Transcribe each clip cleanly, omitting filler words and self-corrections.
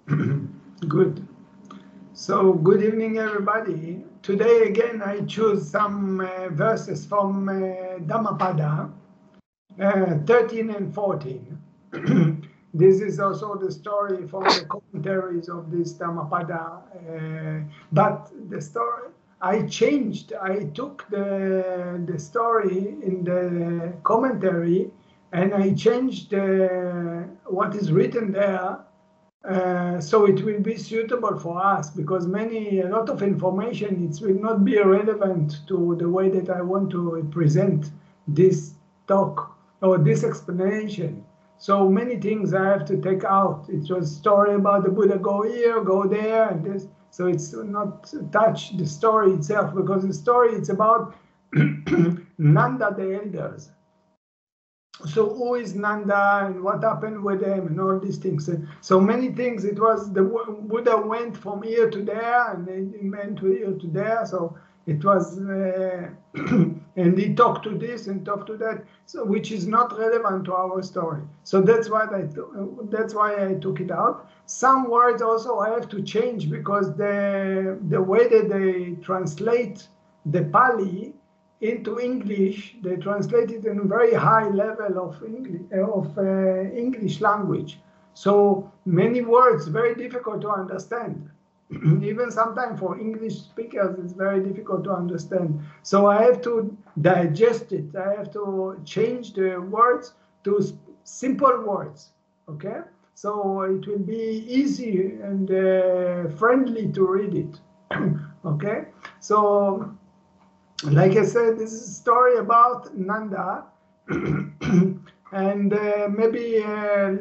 Good. So, good evening, everybody. Today, again, I choose some verses from Dhammapada, 13 and 14. This is also the story from the commentaries of this Dhammapada, but the story I changed. I took the story in the commentary and I changed what is written there. So it will be suitable for us, because a lot of information, it will not be relevant to the way that I want to present this talk or this explanation. So many things I have to take out. It was a story about the Buddha go here, go there, and this. So it's not touch the story itself, because the story it's about Nanda the Elders. So who is Nanda and what happened with them and all these things. So many things. It was the Buddha went from here to there and then he went to here to there. So it was, and he talked to this and talked to that. So which is not relevant to our story. So that's why I took it out. Some words also I have to change, because the way that they translate the Pali into English, they translate it in a very high level of English language. So many words very difficult to understand. Even sometimes for English speakers, it's very difficult to understand. So I have to digest it. I have to change the words to simple words. Okay, so it will be easy and friendly to read it. Okay, so. Like I said, this is a story about Nanda. And maybe,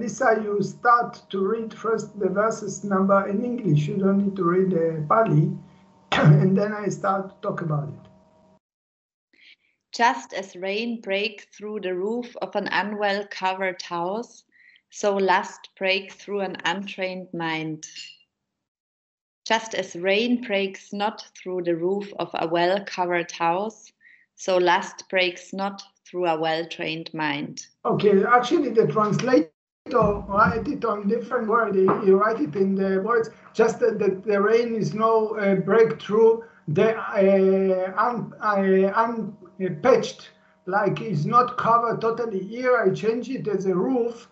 Lisa, you start to read first the verses number in English. You don't need to read the Pali. And then I start to talk about it. Just as rain breaks through the roof of an unwell covered house, so lust breaks through an untrained mind. Just as rain breaks not through the roof of a well-covered house, so lust breaks not through a well-trained mind. Okay, actually the translator write it on different words. He write it in the words, just that the rain is no breakthrough, the unpatched, like it's not covered totally. Here I change it as a roof,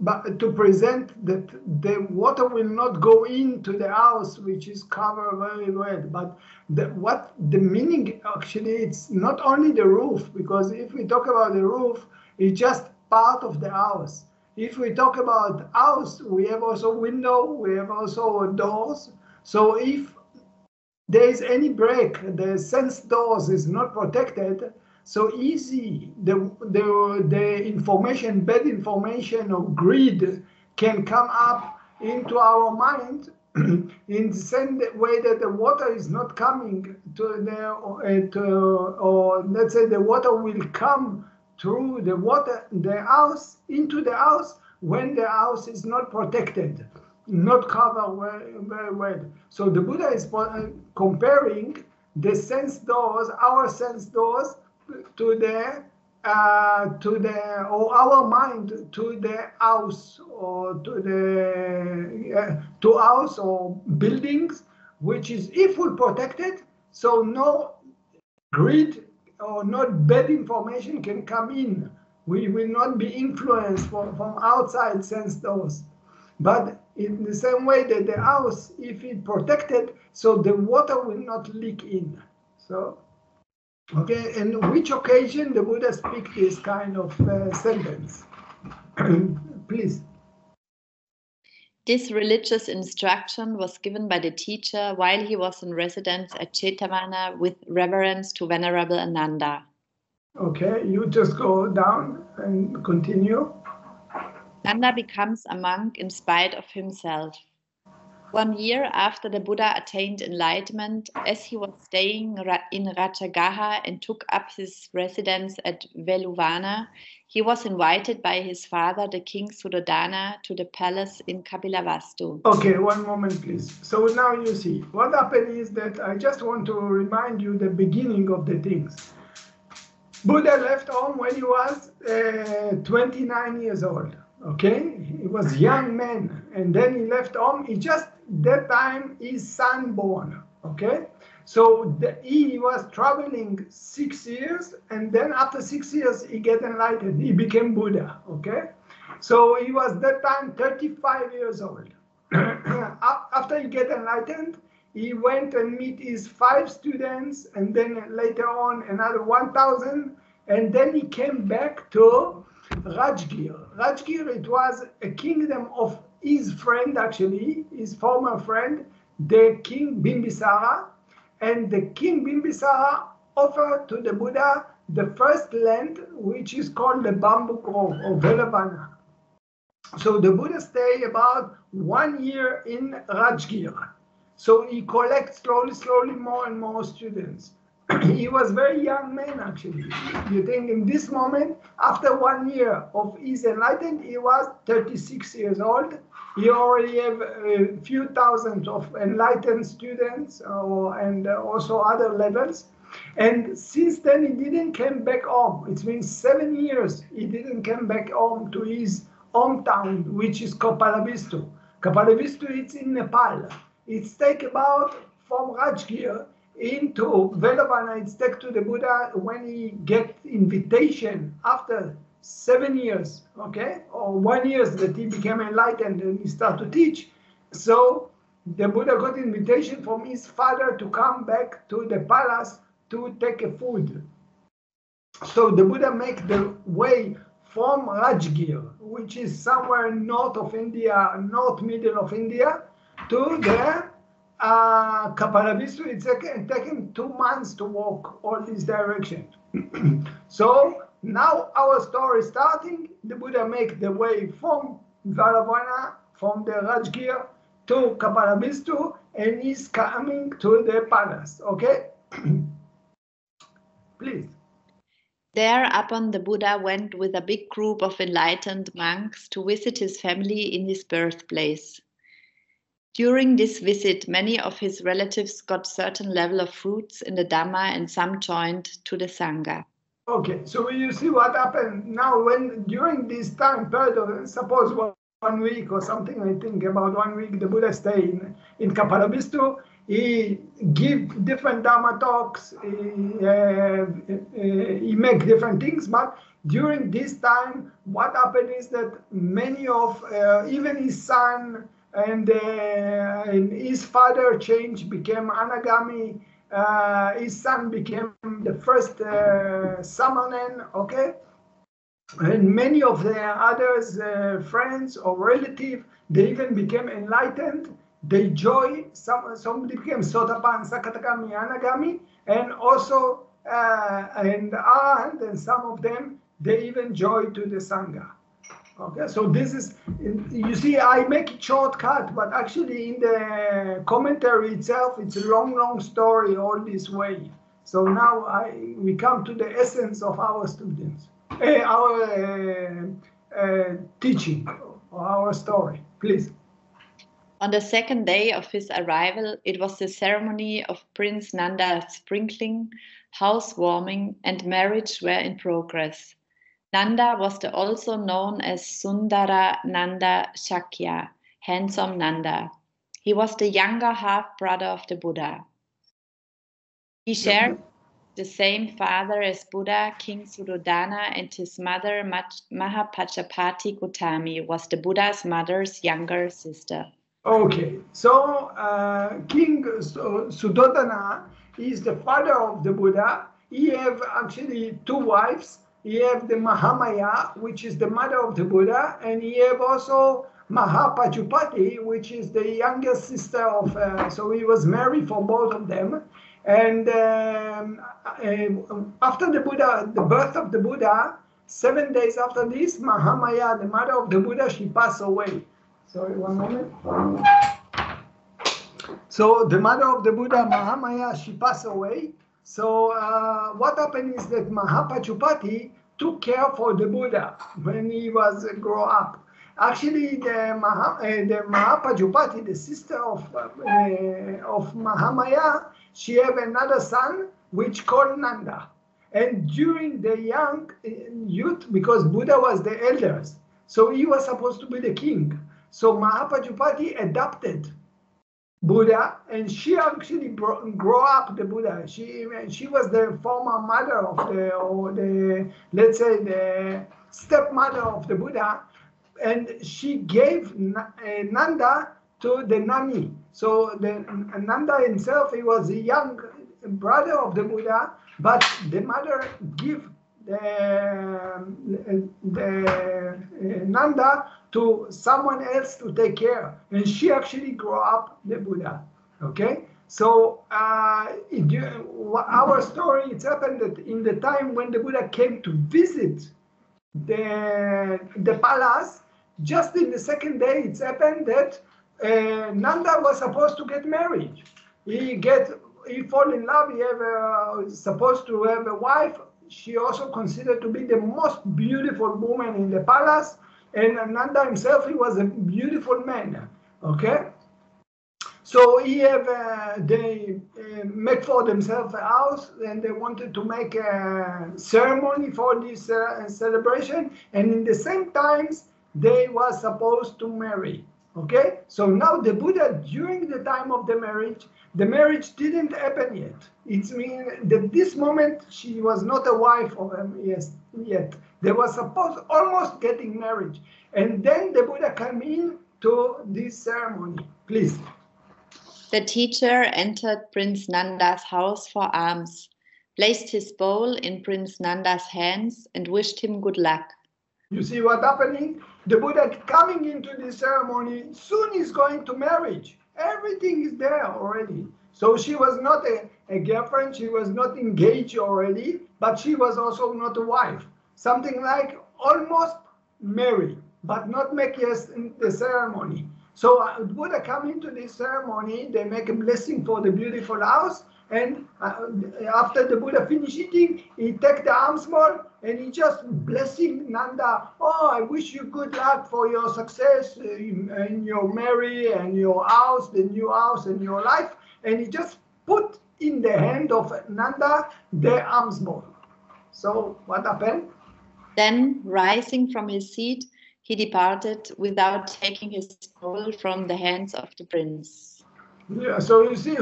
but to present that the water will not go into the house, which is covered very well. But the meaning, actually, it's not only the roof, because if we talk about the roof, it's just part of the house. If we talk about house, we have also window, we have also doors. So if there is any break, the sense doors is not protected, so easy, the information, bad information or greed can come up into our mind in the same way that the water is not coming to or let's say the water will come through the house, into the house, when the house is not protected, not covered very well. So the Buddha is comparing the sense doors, our sense doors, or our mind to the house, or to house or buildings, which is if we protected, so no greed or not bad information can come in. We will not be influenced from outside sense doors. But in the same way that the house, if it protected, so the water will not leak in. So. Okay, and which occasion the Buddha speak this kind of sentence? Please. This religious instruction was given by the teacher while he was in residence at Chetavana with reverence to Venerable Ananda. Okay, you just go down and continue. Nanda becomes a monk in spite of himself. 1 year after the Buddha attained enlightenment, as he was staying in Ratchagaha and took up his residence at Veluvana, he was invited by his father, the king Suddhodana, to the palace in Kapilavastu. Okay, one moment, please. So now you see, what happened is that I just want to remind you the beginning of the things. Buddha left home when he was 29 years old. Okay, he was young man, and then he left home. He just that time his son born. Okay, so he was traveling 6 years, and then after 6 years he get enlightened. He became Buddha. Okay, so he was that time 35 years old. After he get enlightened, he went and meet his 5 students, and then later on another 1,000, and then he came back to Rajgir. Rajgir, it was a kingdom of his friend, actually, his former friend, the king Bimbisara. And the king Bimbisara offered to the Buddha the first land, which is called the bamboo grove or Velavana. So the Buddha stayed about 1 year in Rajgir. So he collects slowly more and more students. He was very young man, actually. You think in this moment, after 1 year of his enlightenment, he was 36 years old. He already have a few thousand of enlightened students and also other levels. And since then, he didn't come back home. It's been 7 years he didn't come back home to his hometown, which is Kapalabhistu. Kapalabhistu, it's in Nepal. It's take about from Rajgir into Velavana. It's take to the Buddha when he get invitation after 7 years, okay, or 1 year that he became enlightened and he started to teach. So the Buddha got invitation from his father to come back to the palace to take a food. So the Buddha make the way from Rajgir, which is somewhere north of India, north middle of India, to the Kapalabhistu. It's taken 2 months to walk all this direction. So now our story is starting. The Buddha make the way from Velavana, from the Rajgir to Kapalabhistu, and he's coming to the palace. Okay, please. Thereupon the Buddha went with a big group of enlightened monks to visit his family in his birthplace. During this visit, many of his relatives got certain level of fruits in the Dhamma and some joined to the Sangha. Okay, so you see what happened now when during this time period of, suppose 1 week or something, I think about 1 week, the Buddha stay in Kapalabhistu. He give different Dhamma talks, he make different things, but during this time, what happened is that many of, even his son and his father changed, became anagami, his son became the first samanen, okay? And many of their others, friends or relatives, they even became enlightened. They joy, somebody became Sotapan, Sakatagami, Anagami, and also and Arahant, and some of them, they even join to the Sangha. Okay, so this is, you see, I make it shortcut, but actually in the commentary itself, it's a long story all this way. So now we come to the essence of our students, our teaching, or our story, please. On the second day of his arrival, it was the ceremony of Prince Nanda's sprinkling, housewarming, and marriage were in progress. Nanda was also known as Sundara Nanda Shakya, handsome Nanda. He was the younger half-brother of the Buddha. He shared the same father as Buddha, King Suddhodana, and his mother, Mahapajapati Gautami, was the Buddha's mother's younger sister. Okay, so King Suddhodana is the father of the Buddha. He have actually 2 wives. He have the Mahamaya, which is the mother of the Buddha, and he have also Mahapajapati, which is the younger sister of, so he was married for both of them. And after the birth of the Buddha, 7 days after this, Mahamaya, the mother of the Buddha, she passed away. Sorry, 1 moment. So the mother of the Buddha, Mahamaya, she passed away. So what happened is that Mahapajapati took care for the Buddha when he was grow up. Actually, the Mahapajapati, the sister of Mahamaya, she have another son which called Nanda. And during the young youth, because Buddha was the elders, So he was supposed to be the king. So Mahapajupati adopted Buddha, and she actually grew up the Buddha. She was the former mother of the let's say the stepmother of the Buddha, and she gave Nanda to the Nani. So the Nanda himself, he was a young brother of the Buddha, but the mother gave the Nanda to someone else to take care, and she actually grew up the Buddha. Okay, so our story, it's happened that in the time when the Buddha came to visit the palace, just in the second day, it's happened that Nanda was supposed to get married. He fall in love. He supposed to have a wife. She also considered to be the most beautiful woman in the palace, and Nanda himself, he was a beautiful man. Okay, so they made for themselves a house, and they wanted to make a ceremony for this celebration, and in the same times they were supposed to marry. Okay, so now the Buddha, during the time of the marriage didn't happen yet. It means that this moment she was not a wife of him yet. They were supposed almost getting married, and then the Buddha came in to this ceremony. Please. The teacher entered Prince Nanda's house for alms, placed his bowl in Prince Nanda's hands, and wished him good luck. You see what's happening? The Buddha coming into this ceremony, soon is going to marriage. Everything is there already. So she was not a girlfriend, she was not engaged already, but she was also not a wife. Something like almost married, but not make the ceremony. So Buddha come into this ceremony, they make a blessing for the beautiful house, and after the Buddha finish eating, he take the alms bowl and he just blessing Nanda. Oh, I wish you good luck for your success in your marriage and your house, the new house and your life. And he just put in the hand of Nanda the alms bowl. So what happened? Then, rising from his seat, he departed without taking his bowl from the hands of the prince. Yeah, so you see,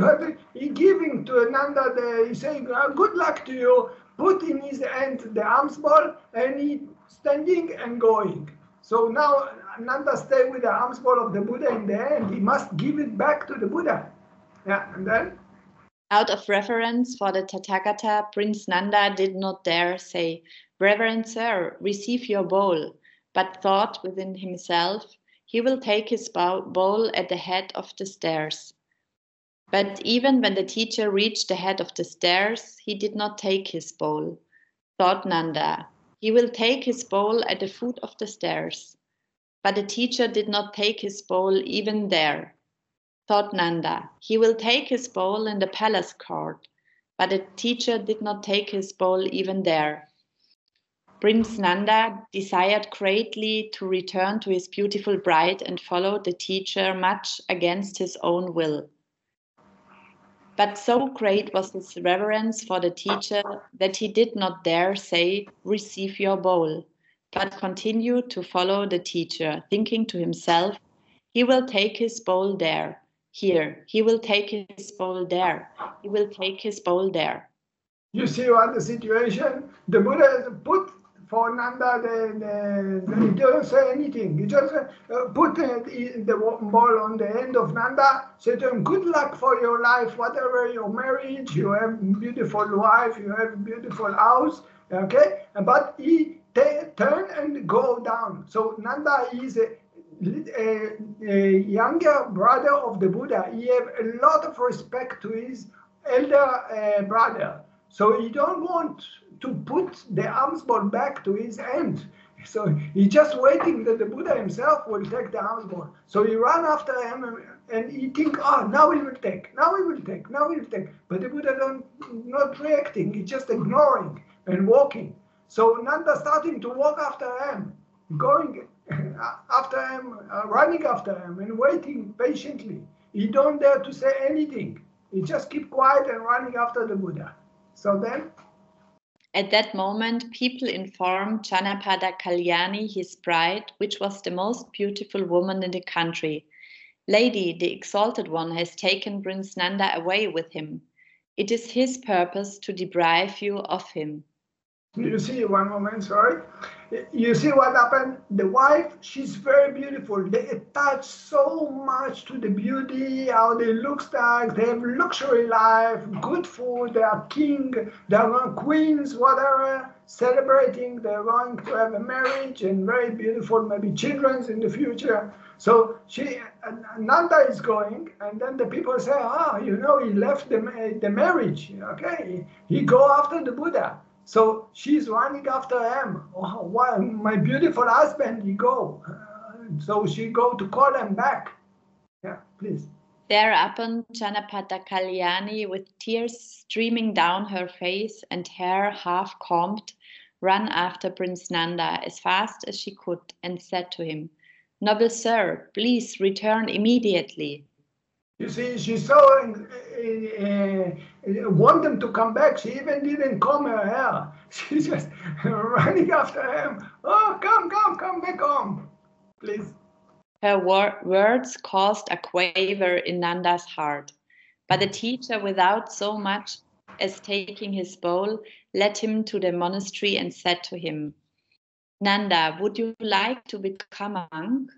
he giving to Nanda, he saying, good luck to you, put in his hand the alms bowl, and he standing and going. So now Nanda stay with the alms bowl of the Buddha in the hand, he must give it back to the Buddha. Yeah, and then? Out of reverence for the Tathagata, Prince Nanda did not dare say, Reverend Sir, receive your bowl, but thought within himself, he will take his bowl at the head of the stairs. But even when the teacher reached the head of the stairs, he did not take his bowl. Thought Nanda, he will take his bowl at the foot of the stairs. But the teacher did not take his bowl even there. Thought Nanda, he will take his bowl in the palace court. But the teacher did not take his bowl even there. Prince Nanda desired greatly to return to his beautiful bride and followed the teacher much against his own will. But so great was his reverence for the teacher that he did not dare say, receive your bowl, but continued to follow the teacher, thinking to himself, he will take his bowl there, here, he will take his bowl there, he will take his bowl there. You see what the situation? The Buddha put for Nanda, he didn't say anything. He just put the ball on the end of Nanda, said to him, good luck for your life, whatever your marriage, you have a beautiful wife, you have a beautiful house, okay? But he turned and go down. So Nanda is a younger brother of the Buddha. He have a lot of respect to his elder brother. So he don't want to put the alms bowl back to his hand. So he just waiting that the Buddha himself will take the alms bowl. So he ran after him and he think, oh, now he will take, now he will take, now he will take. But the Buddha not reacting, he's just ignoring and walking. So Nanda starting to walk after him, going after him, running after him and waiting patiently. He don't dare to say anything. He just keep quiet and running after the Buddha. So then? At that moment, people informed Janapada Kalyani, his bride, which was the most beautiful woman in the country. Lady, the Exalted One has taken Prince Nanda away with him. It is his purpose to deprive you of him. You see, one moment, sorry. You see what happened? The wife, she's very beautiful. They attach so much to the beauty, how they look like, they have luxury life, good food, they are king, they are queens, whatever, celebrating, they're going to have a marriage and very beautiful, maybe children in the future. So Nanda is going, and then the people say, he left the marriage, okay? He go after the Buddha. So she's running after him. Oh, wow, my beautiful husband, he go. So she go to call him back. Yeah, please. Thereupon, Janapada Kalyani, with tears streaming down her face and hair half combed, ran after Prince Nanda as fast as she could and said to him, "Noble sir, please return immediately." You see, she so want them to come back. She even didn't comb her hair. She's just running after him. Oh, come back home, please. Her words caused a quaver in Nanda's heart. But the teacher, without so much as taking his bowl, led him to the monastery and said to him, "Nanda, would you like to become a monk?"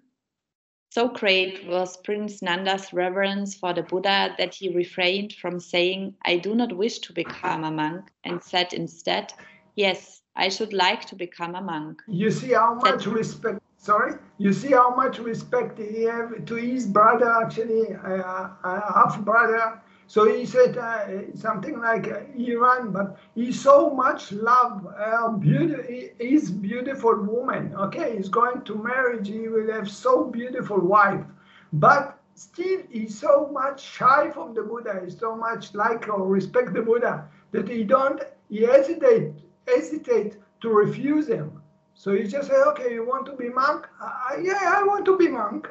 So great was Prince Nanda's reverence for the Buddha that he refrained from saying, "I do not wish to become a monk," and said instead, "Yes, I should like to become a monk." You see how much respect, you see how much respect he have to his brother, actually, half brother. So he said something like Iran, but he so much love his beautiful woman. Okay, he's going to marriage, he will have so beautiful wife. But still, he's so much shy from the Buddha, he's so much like or respect the Buddha that he hesitate to refuse him. So he just said, "Okay, you want to be monk?" "Yeah, I want to be monk."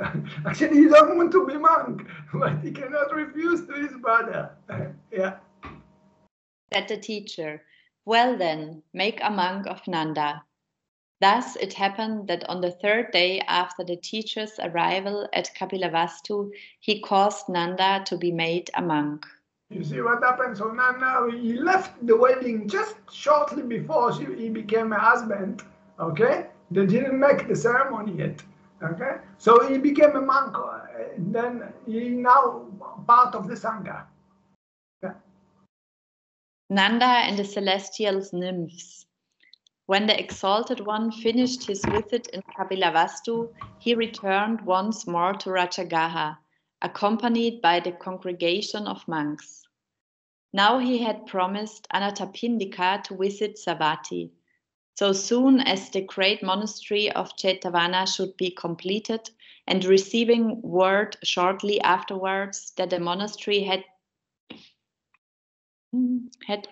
Actually, he don't want to be monk, but he cannot refuse to his brother. Yeah. Said the teacher, "Well then, make a monk of Nanda." Thus it happened that on the third day after the teacher's arrival at Kapilavastu, he caused Nanda to be made a monk. You see what happened? So now he left the wedding just shortly before he became a husband. Okay, they didn't make the ceremony yet. Okay, so he became a monk. Then he now part of the sangha. Yeah. Nanda and the celestial nymphs. When the Exalted One finished his visit in Kapilavastu, he returned once more to Rajagaha, accompanied by the congregation of monks. Now he had promised Anathapindika to visit Savatthi. So soon as the great monastery of Jetavana should be completed, and receiving word shortly afterwards that the monastery had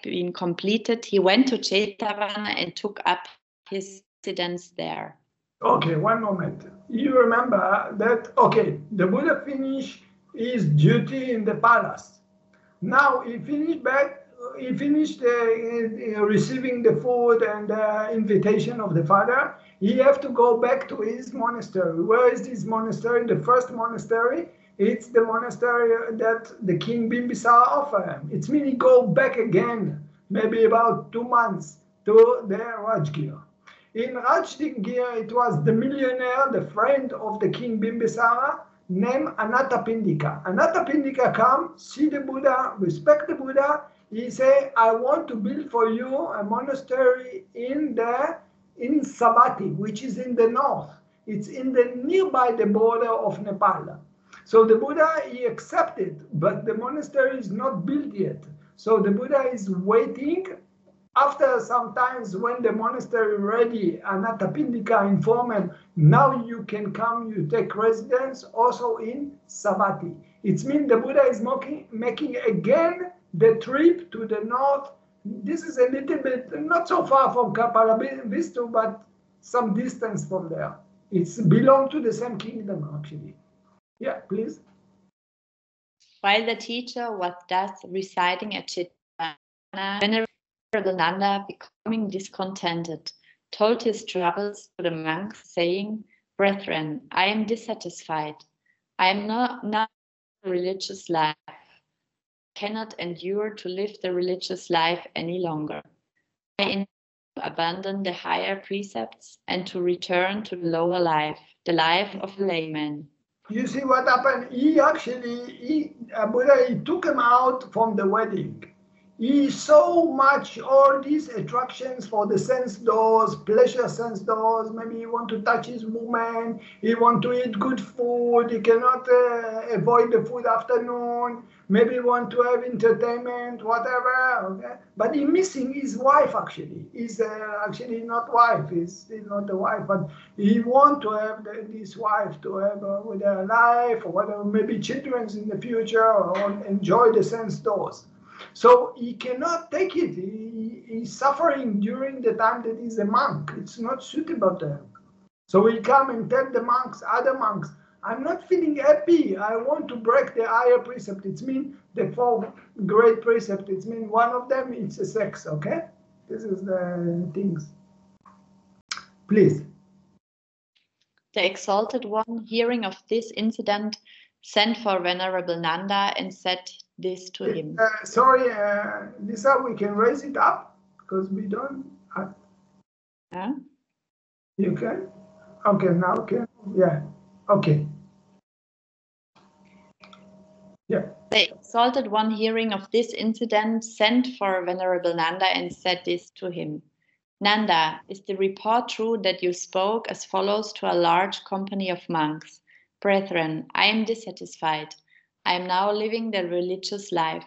been completed, he went to Jetavana and took up his residence there. Okay, one moment. You remember that, okay, the Buddha finished his duty in the palace. Now he finished receiving the food and the invitation of the father. He have to go back to his monastery. Where is this monastery? The first monastery, it's the monastery that the king Bimbisara offered him. It's meaning go back again, maybe about 2 months to the Rajgir. In Rajgir, it was the millionaire, the friend of the king Bimbisara, named Anathapindika. Anathapindika come, see the Buddha, respect the Buddha. He say, "I want to build for you a monastery in Savatthi, which is in the north. It's nearby the border of Nepal." So the Buddha, he accepted, but the monastery is not built yet. So the Buddha is waiting. After some times when the monastery ready, Anathapindika informed him, "Now you can come, you take residence also in Savatthi." It means the Buddha is making again the trip to the north. This is a little bit, not so far from Kapilavastu, but some distance from there. It's belong to the same kingdom, actually. Yeah, please. While the teacher was thus residing at Chittana, Nanda, becoming discontented, told his troubles to the monks, saying, "Brethren, I am dissatisfied. I am not a religious life. I cannot endure to live the religious life any longer. I intend to abandon the higher precepts and to return to the lower life, the life of a layman." You see what happened? Buddha, he took him out from the wedding. He so much all these attractions for the sense doors, pleasure sense doors. Maybe he want to touch his woman. He want to eat good food. He cannot avoid the food afternoon. Maybe he want to have entertainment, whatever. Okay? But he missing his wife actually. He's actually not wife. He's not the wife, but he want to have this wife to have with her life or whatever. Maybe children in the future or enjoy the sense doors. So he cannot take it. He's suffering during the time that he's a monk. It's not suitable to him. So he come and tell the monks, other monks, I'm not feeling happy. I want to break the higher precept. It means the 4 great precepts. It means one of them is a sex, okay? This is the things. Please. The Exalted One, hearing of this incident, sent for Venerable Nanda and said this to him. Sorry, Lisa, we can raise it up because we don't. Yeah? You can? Okay, now can? Yeah. Okay. Yeah. The Exalted One, hearing of this incident, sent for Venerable Nanda and said this to him. Nanda, is the report true that you spoke as follows to a large company of monks? Brethren, I am dissatisfied. I am now living the religious life,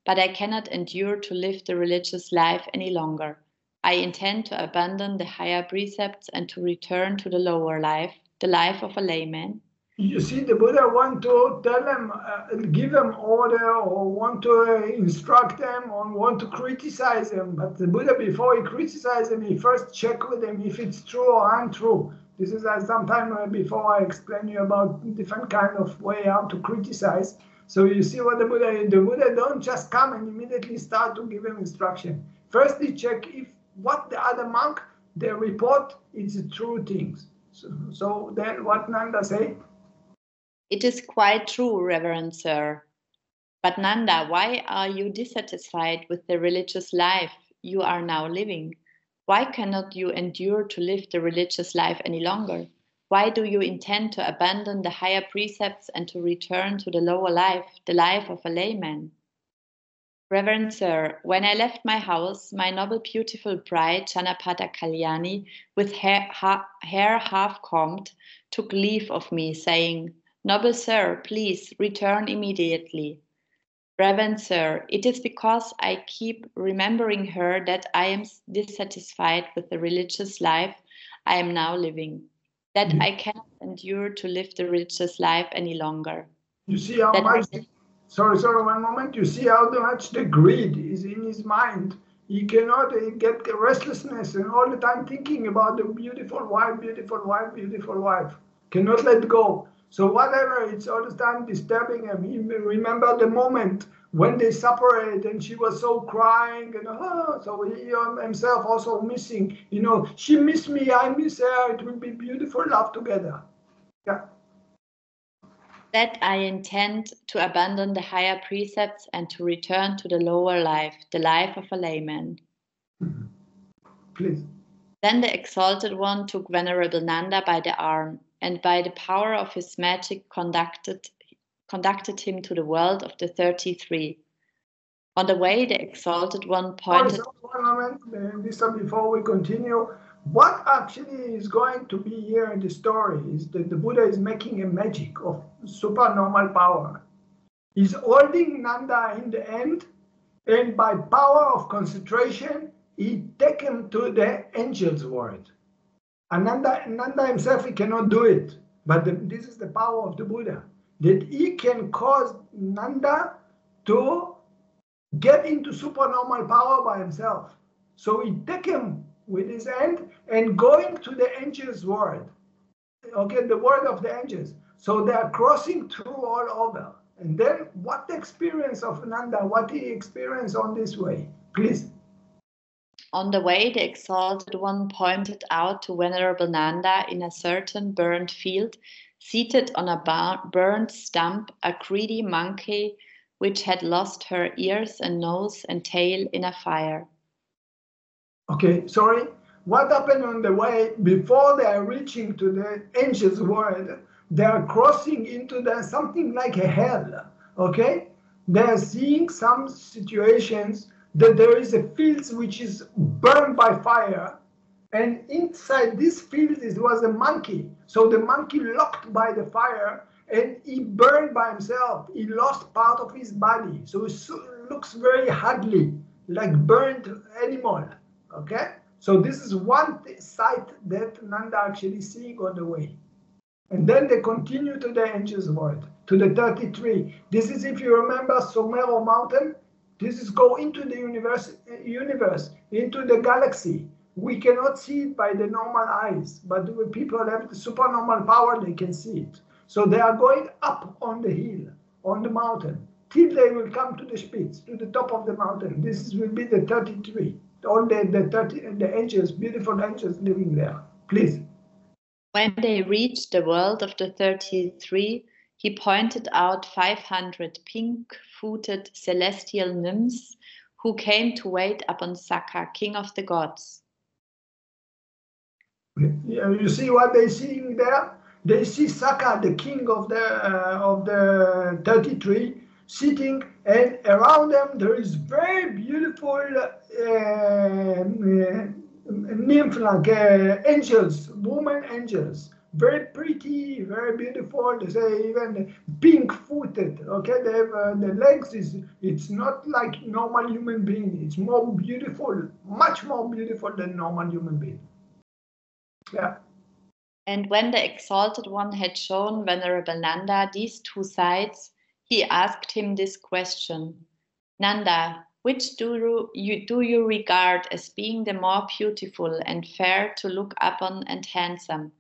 but I cannot endure to live the religious life any longer. I intend to abandon the higher precepts and to return to the lower life, the life of a layman. You see, the Buddha want to tell them, give them order, or want to instruct them, or want to criticize them. But the Buddha, before he criticizes them, he first check with them if it's true or untrue. This is sometime before I explain you about different kind of way how to criticize. So you see what the Buddha don't just come and immediately start to give them instruction. First he check if what the other monk, they report is true things. So then what Nanda say? It is quite true, Reverend Sir. But Nanda, why are you dissatisfied with the religious life you are now living? Why cannot you endure to live the religious life any longer? Why do you intend to abandon the higher precepts and to return to the lower life, the life of a layman? Reverend Sir, when I left my house, my noble beautiful bride, Dhanapada Kalyani, with hair half combed, took leave of me, saying, Noble Sir, please return immediately. Reverend Sir, it is because I keep remembering her that I am dissatisfied with the religious life I am now living, that I cannot endure to live the religious life any longer. You see how much, sorry, one moment. You see how much the greed is in his mind. He cannot get restlessness and all the time thinking about the beautiful wife, beautiful wife, beautiful wife. Cannot let go. So whatever, it's all the time disturbing him. He remember the moment when they separate and she was so crying and so he himself also missing. You know, she missed me, I miss her. It will be beautiful love together. Yeah. That I intend to abandon the higher precepts and to return to the lower life, the life of a layman. Please. Then the Exalted One took Venerable Nanda by the arm, and by the power of his magic conducted him to the world of the 33. On the way, the Exalted One pointed... One moment, Lisa, before we continue. What actually is going to be here in the story is that the Buddha is making a magic of supernormal power. He's holding Nanda in the hand, and by power of concentration, he take him to the angel's world. And Nanda himself, he cannot do it. But this is the power of the Buddha, that he can cause Nanda to get into supernormal power by himself. So he take him with his hand and going to the angels' world. Okay, the world of the angels. So they are crossing through all over. And then what the experience of Nanda, what he experienced on this way? Please. On the way, the Exalted One pointed out to Venerable Nanda in a certain burned field, seated on a burned stump, a greedy monkey which had lost her ears and nose and tail in a fire. Okay, sorry. What happened on the way? Before they are reaching to the angel's world, they are crossing into something like a hell. Okay, they are seeing some situations that there is a field which is burned by fire, and inside this field was a monkey. So the monkey locked by the fire, and he burned by himself. He lost part of his body, so it looks very ugly, like burnt animal. Okay, so this is one sight that Nanda actually seeing on the way. And then they continue to the angel's world, to the 33. This is, if you remember, Somero mountain. This is go into the universe, into the galaxy. We cannot see it by the normal eyes, but when people have the supernormal power, they can see it. So they are going up on the hill, on the mountain, till they will come to the Spitz, to the top of the mountain. This will be the 33. All the angels, beautiful angels living there. Please. When they reached the world of the 33, he pointed out 500 pink-footed celestial nymphs who came to wait upon Sakka, king of the gods. Yeah, you see what they seeing there? They see Sakka, the king of the 33, sitting, and around them there is very beautiful nymph, like angels, woman angels, very pretty, very beautiful. They say even pink-footed. Okay, they have the legs it's not like normal human being. It's more beautiful, much more beautiful than normal human being. Yeah. And when the Exalted One had shown Venerable Nanda these two sides, he asked him this question: Nanda, which do you regard as being the more beautiful and fair to look upon and handsome,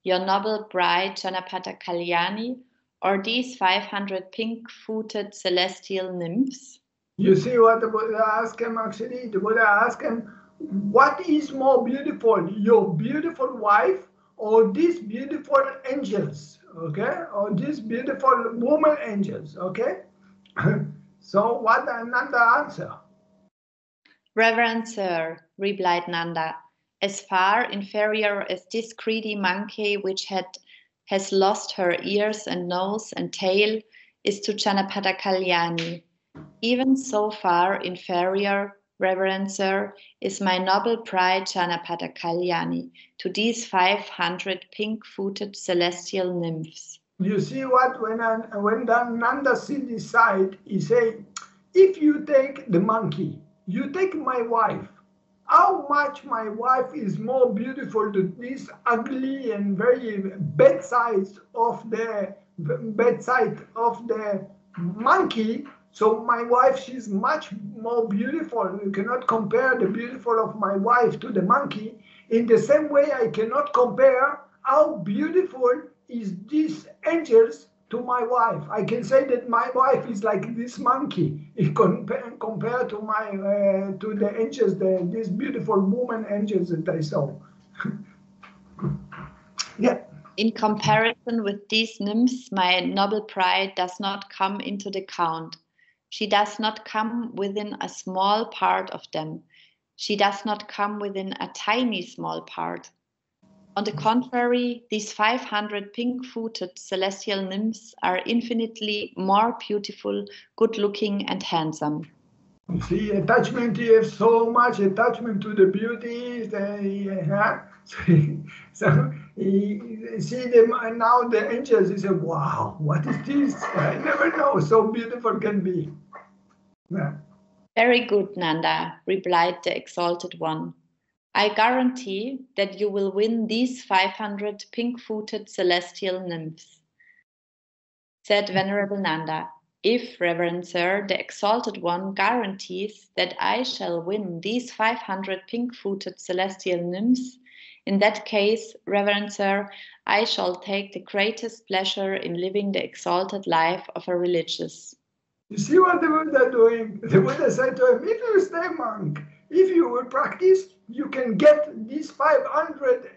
your noble bride Dhanapada Kalyani, or these 500 pink-footed celestial nymphs? You see what the Buddha asked him actually? The Buddha asked him, what is more beautiful, your beautiful wife or these beautiful angels, okay? Or these beautiful woman angels, okay? So what did Nanda answer? Reverend Sir, replied Nanda, as far inferior as this greedy monkey which has lost her ears and nose and tail is to Dhanapada Kalyani, even so far inferior, Reverend Sir, is my noble bride Dhanapada Kalyani to these 500 pink-footed celestial nymphs. You see what, when Nanda see this side, he say, if you take the monkey, you take my wife, how much my wife is more beautiful than this ugly and very bad side of the monkey. So my wife, she's much more beautiful. You cannot compare the beautiful of my wife to the monkey. In the same way, I cannot compare how beautiful is these angels to my wife. I can say that my wife is like this monkey compared to to the angels, these beautiful woman angels that I saw. Yeah. In comparison with these nymphs, my noble bride does not come into the count. She does not come within a small part of them. She does not come within a tiny small part. On the contrary, these 500 pink-footed celestial nymphs are infinitely more beautiful, good-looking, and handsome. You see, attachment, you have so much attachment to the beauty. So you see them, and now the angels, you say, wow, what is this? I never know, so beautiful can be. Yeah. Very good, Nanda, replied the Exalted One. I guarantee that you will win these 500 pink-footed celestial nymphs. Said Venerable Nanda, if, Reverend Sir, the Exalted One guarantees that I shall win these 500 pink-footed celestial nymphs, in that case, Reverend Sir, I shall take the greatest pleasure in living the exalted life of a religious. You see what the Buddha doing? The Buddha said to him, if you stay monk, if you will practice, you can get these 500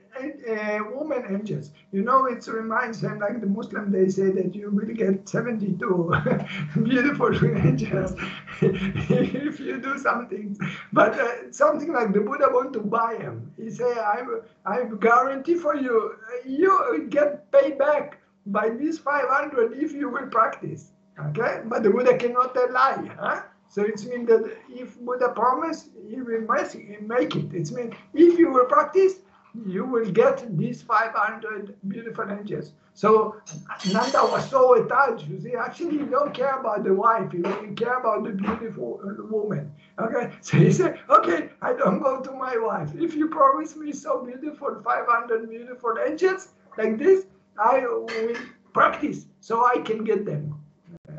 woman angels. You know, it reminds them, like the Muslim, they say that you will get 72 beautiful angels if you do something. But something like the Buddha want to buy them. He say, I guarantee for you, you get paid back by these 500 if you will practice. Okay, but the Buddha cannot lie. Huh? So it means that if Buddha promised, he will make it. It means if you will practice, you will get these 500 beautiful angels. So Nanda was so attached. You see, actually, he don't care about the wife. He don't care about the beautiful woman. Okay, so he said, okay, I don't go to my wife. If you promise me so beautiful 500 beautiful angels like this, I will practice so I can get them.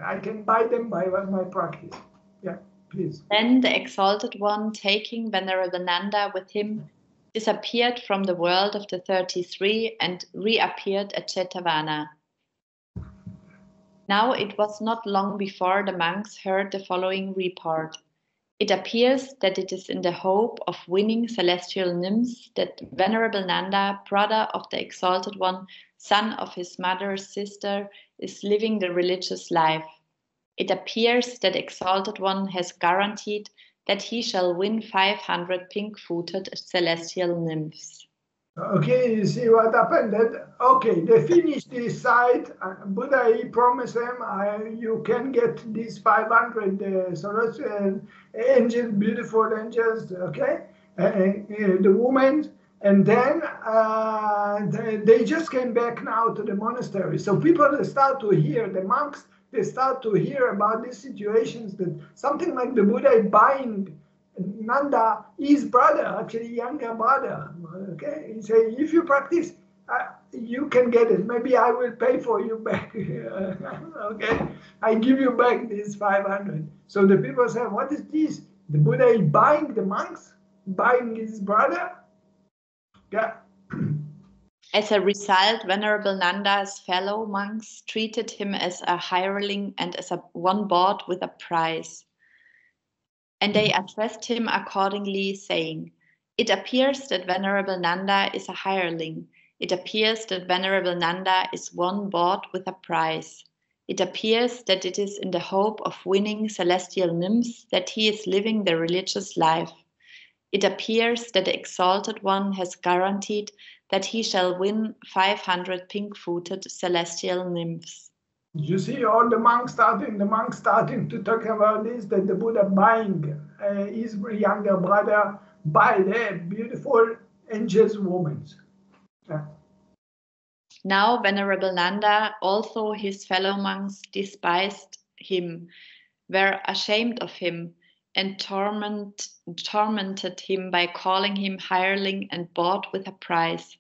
I can buy them by my practice. Yeah, please. Then the Exalted One, taking Venerable Nanda with him, disappeared from the world of the 33 and reappeared at Jetavana. Now it was not long before the monks heard the following report. It appears that it is in the hope of winning celestial nymphs that Venerable Nanda, brother of the Exalted One, son of his mother's sister, is living the religious life. It appears that Exalted One has guaranteed that he shall win 500 pink-footed celestial nymphs. Okay, you see what happened? That, okay, they finished this side. Buddha, he promised them, you can get these 500 celestial angels, beautiful angels, okay? The women. And then they just came back now to the monastery. So people start to hear, the monks, they start to hear about these situations that something like the Buddha is buying Nanda, his brother, actually younger brother. Okay, he say, if you practice, you can get it. Maybe I will pay for you back. Okay, I give you back these 500. So the people say, what is this? The Buddha is buying the monks, buying his brother. Yeah. As a result, Venerable Nanda's fellow monks treated him as a hireling and as one bought with a price. And they addressed him accordingly, saying, it appears that Venerable Nanda is a hireling. It appears that Venerable Nanda is one bought with a price. It appears that it is in the hope of winning celestial nymphs that he is living the religious life. It appears that the Exalted One has guaranteed that he shall win 500 pink-footed celestial nymphs. You see all the monks starting to talk about this, that the Buddha buying his younger brother by the beautiful angels women. Yeah. Now Venerable Nanda, also his fellow monks, despised him, were ashamed of him, and tormented him by calling him hireling and bought with a price.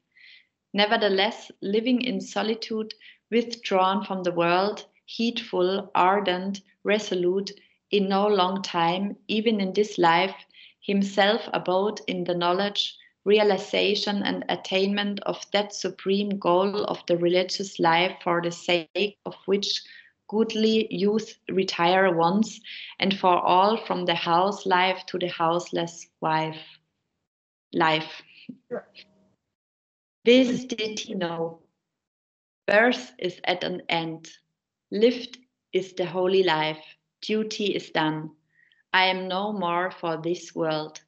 Nevertheless, living in solitude, withdrawn from the world, heedful, ardent, resolute, in no long time, even in this life, himself abode in the knowledge, realization, and attainment of that supreme goal of the religious life for the sake of which goodly youth retire once and for all from the house life to the houseless life. Yeah. This did he know. Birth is at an end. Lived is the holy life. Duty is done. I am no more for this world.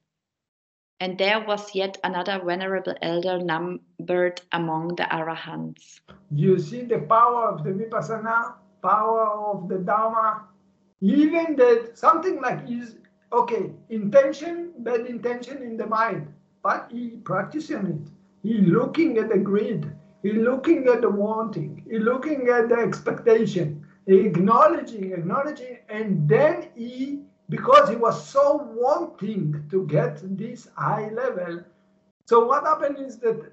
And there was yet another venerable elder numbered among the arahants. You see the power of the vipassana, power of the Dharma, even that something like is, okay, intention, bad intention in the mind, but he practicing it. He looking at the greed, he looking at the wanting, he looking at the expectation, he acknowledging, and then he, because he was so wanting to get this high level, so what happened is that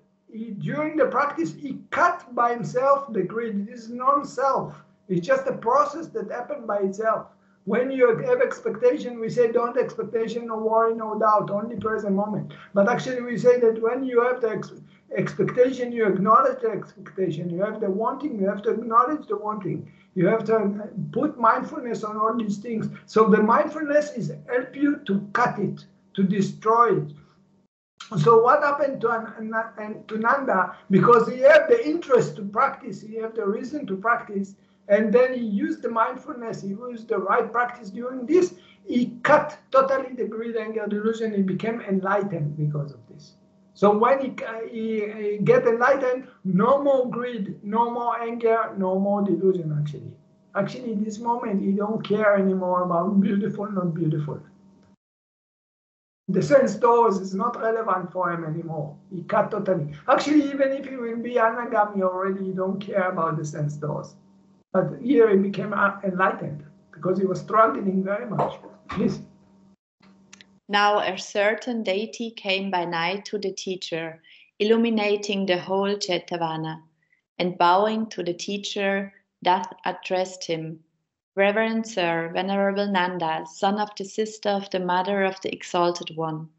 during the practice, he cut by himself the greed. It is non-self. It's just a process that happened by itself. When you have expectation, we say don't expectation, no worry, no doubt, only present moment. But actually we say that when you have the expectation, you acknowledge the expectation. You have the wanting, you have to acknowledge the wanting. You have to put mindfulness on all these things. So the mindfulness is help you to cut it, to destroy it. So what happened to Nanda? Because he had the interest to practice, he had the reason to practice, and then he used the mindfulness, he used the right practice during this, he cut totally the greed, anger, delusion, he became enlightened because of this. So when he get enlightened, no more greed, no more anger, no more delusion actually. Actually, in this moment, he don't care anymore about beautiful, not beautiful. The sense doors is not relevant for him anymore. He cut totally. Actually, even if he will be anagami already, he don't care about the sense doors. But here he became enlightened because he was struggling very much. Please. Now a certain deity came by night to the teacher, illuminating the whole Jetavana, and bowing to the teacher, thus addressed him. Reverend Sir, Venerable Nanda, son of the sister of the mother of the Exalted One,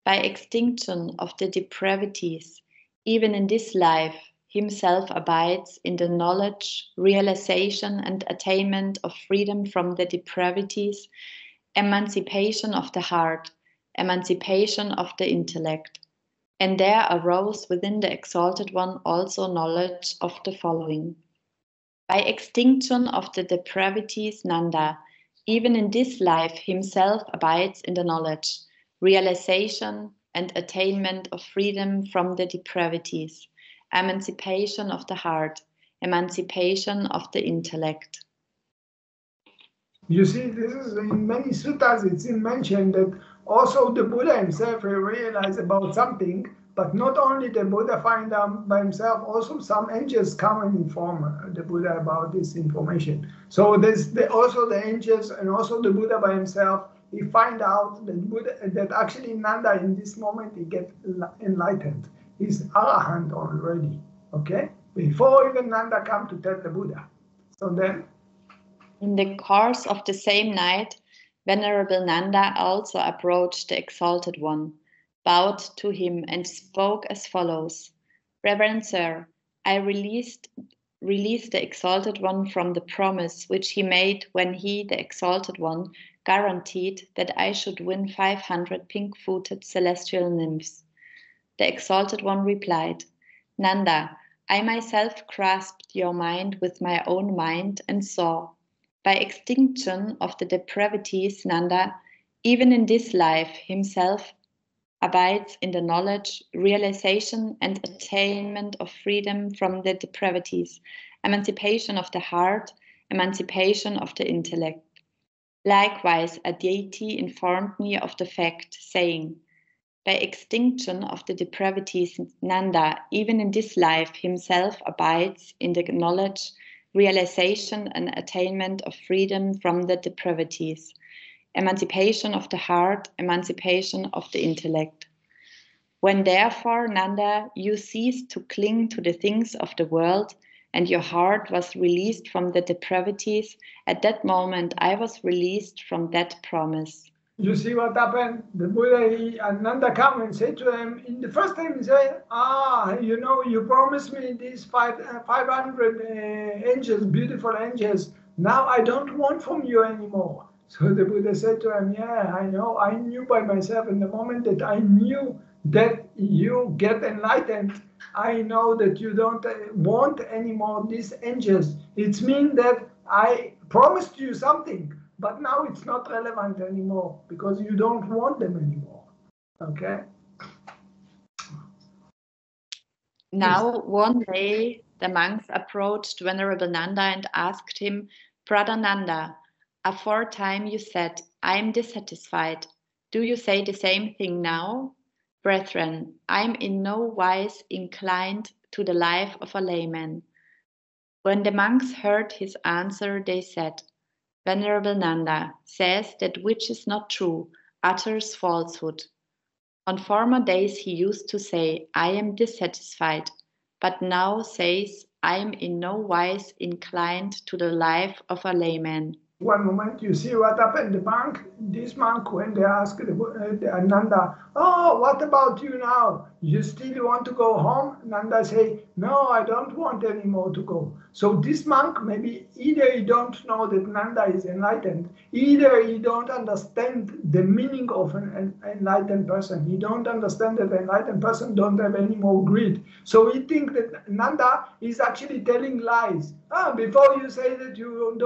by extinction of the depravities, even in this life, himself abides in the knowledge, realization, and attainment of freedom from the depravities, emancipation of the heart, emancipation of the intellect. And there arose within the Exalted One also knowledge of the following. By extinction of the depravities, Nanda, even in this life, himself abides in the knowledge, realization, and attainment of freedom from the depravities, emancipation of the heart, emancipation of the intellect. You see, this is in many suttas, it's mentioned that also the Buddha himself realized about something, but not only the Buddha find out by himself, also some angels come and inform the Buddha about this information. So there's also the angels and also the Buddha by himself, he find out that actually Nanda in this moment he get enlightened. He's arahant already, okay? Before even Nanda come to tell the Buddha. So then, in the course of the same night, Venerable Nanda also approached the Exalted One, bowed to him, and spoke as follows. Reverend Sir, I released the Exalted One from the promise which he made when he, the Exalted One, guaranteed that I should win 500 pink-footed celestial nymphs. The Exalted One replied, Nanda, I myself grasped your mind with my own mind and saw, by extinction of the depravities, Nanda, even in this life, himself abides in the knowledge, realization, and attainment of freedom from the depravities, emancipation of the heart, emancipation of the intellect. Likewise, a deity informed me of the fact, saying, by extinction of the depravities, Nanda, even in this life, himself abides in the knowledge, realization, and attainment of freedom from the depravities, emancipation of the heart, emancipation of the intellect. When therefore, Nanda, you ceased to cling to the things of the world, and your heart was released from the depravities, at that moment I was released from that promise. You see what happened? The Buddha and Nanda come and say to him, in the first time he said, you know, you promised me these 500 angels, beautiful angels. Now I don't want from you anymore. So the Buddha said to him, yeah, I know, I knew by myself in the moment that I knew that you get enlightened, I know that you don't want anymore these angels. It means that I promised you something, but now it's not relevant anymore because you don't want them anymore. Okay? Now, one day, the monks approached Venerable Nanda and asked him, Brother Nanda, aforetime you said, I am dissatisfied. Do you say the same thing now? Brethren, I am in no wise inclined to the life of a layman. When the monks heard his answer, they said, Venerable Nanda says that which is not true, utters falsehood. On former days he used to say, I am dissatisfied, but now says, I am in no wise inclined to the life of a layman. One moment, you see what happened? This monk, when they asked the Nanda, oh, what about you now? You still want to go home? Nanda say, No, I don't want anymore to go. So this monk, maybe either he don't know that Nanda is enlightened, either he don't understand the meaning of an enlightened person. He don't understand that an enlightened person don't have any more greed. So he thinks that Nanda is actually telling lies. Before you say that you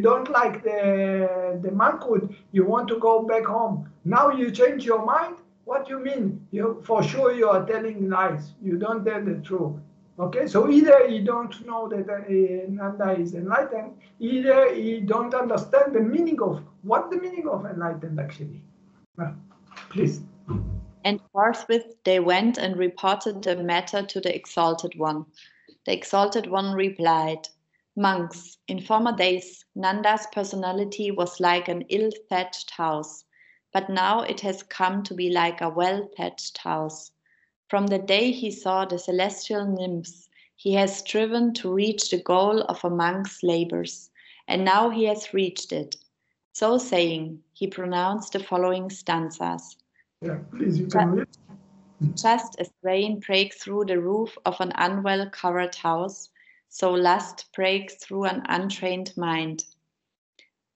don't like the monkhood, you want to go back home. Now you change your mind. What do you mean? For sure you are telling lies. You don't tell the truth. Okay, so either you don't know that Nanda is enlightened, either you don't understand the meaning of what the meaning of enlightened actually. Please. And forthwith they went and reported the matter to the Exalted One. The Exalted One replied, "Monks, in former days Nanda's personality was like an ill-thatched house. But now it has come to be like a well-thatched house. From the day he saw the celestial nymphs, he has striven to reach the goal of a monk's labors, and now he has reached it." So saying, he pronounced the following stanzas. Yeah, please, you can read. Just as rain breaks through the roof of an unwell covered house, so lust breaks through an untrained mind.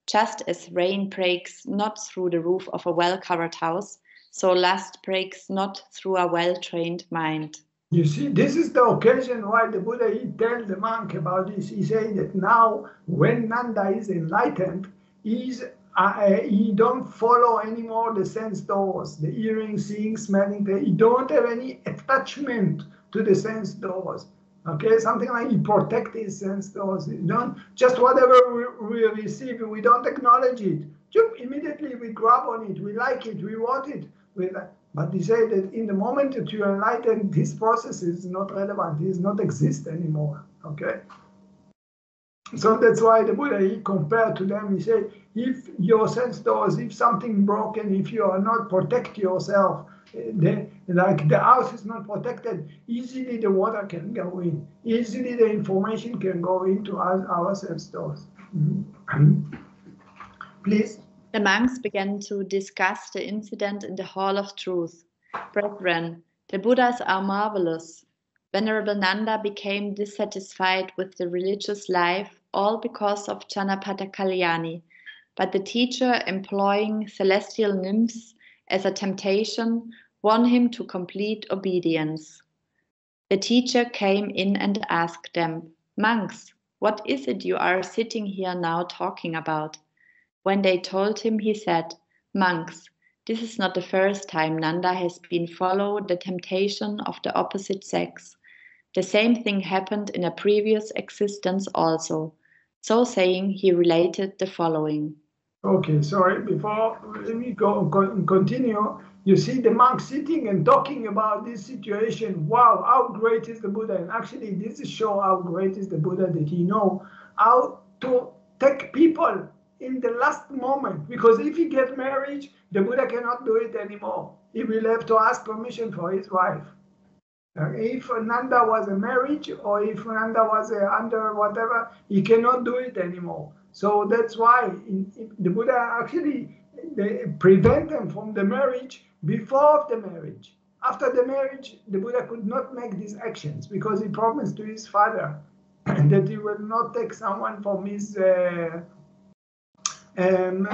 Just as rain breaks not through the roof of a well-covered house, so lust breaks not through a well-trained mind. You see, this is the occasion why the Buddha, he tells the monk about this. He says that now, when Nanda is enlightened, he don't follow anymore the sense doors, the hearing, seeing, smelling. He don't have any attachment to the sense doors. Okay, something like he protect his sense doors. Don't just whatever we receive, we don't acknowledge it. Immediately we grab on it, we like it, we want it. But he said that in the moment that you are enlightened, this process is not relevant, it does not exist anymore. Okay. So that's why the Buddha, he compared to them, he said, if your sense doors, if something broken, if you are not protect yourself, like the house is not protected, easily the water can go in, easily the information can go into our sense doors. Please. The monks began to discuss the incident in the Hall of Truth. Brethren, the Buddhas are marvelous. Venerable Nanda became dissatisfied with the religious life, all because of Janapada Kalyani, but the teacher, employing celestial nymphs as a temptation, won him to complete obedience. The teacher came in and asked them, "Monks, what is it you are sitting here now talking about?" When they told him, he said, "Monks, this is not the first time Nanda has been followed the temptation of the opposite sex. The same thing happened in a previous existence also." So saying, he related the following. Okay, sorry, before we continue, you see the monk sitting and talking about this situation. Wow, how great is the Buddha? And actually, this is show how great is the Buddha, that he know how to take people in the last moment. Because if he get married, the Buddha cannot do it anymore. He will have to ask permission for his wife. If Nanda was a marriage, or if Nanda was under whatever, he cannot do it anymore. So that's why the Buddha actually prevent them from the marriage before the marriage. After the marriage, the Buddha could not make these actions because he promised to his father that he will not take someone from his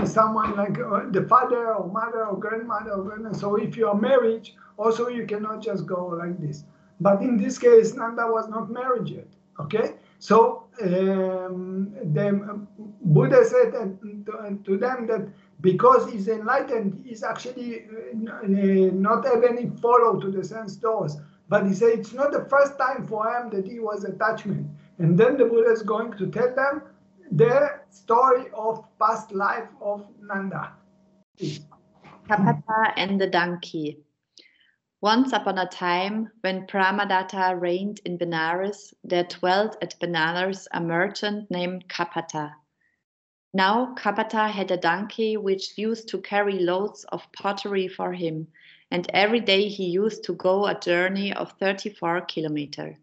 someone like the father or mother or grandmother or grandmother. So if you are married, also you cannot just go like this. But in this case, Nanda was not married yet. Okay, so the Buddha said to them that because he's enlightened, he's actually not have any follow to the sense doors. But he said it's not the first time for him that he was attachment. And then the Buddha is going to tell them the story of past life of Nanda. Kapata and the donkey. Once upon a time, when Brahmadatta reigned in Benares, there dwelt at Benares a merchant named Kapata. Now Kapata had a donkey which used to carry loads of pottery for him, and every day he used to go a journey of 34 kilometers.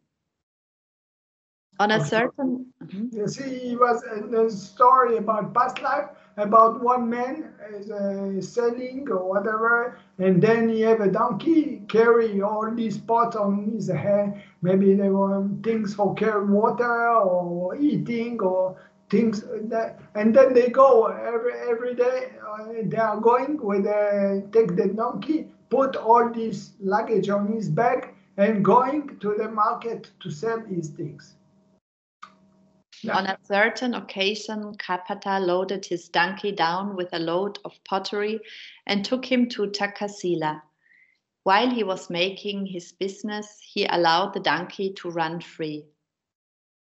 On a certain... You see, it was a story about past life, about one man is selling or whatever, and then he have a donkey carry all these pots on his head. Maybe they were things for carrying water or eating or things that, and then they go every day. They are going with take the donkey, put all this luggage on his back, and going to the market to sell these things. Yeah. On a certain occasion, Kapata loaded his donkey down with a load of pottery and took him to Takasila. While he was making his business, he allowed the donkey to run free.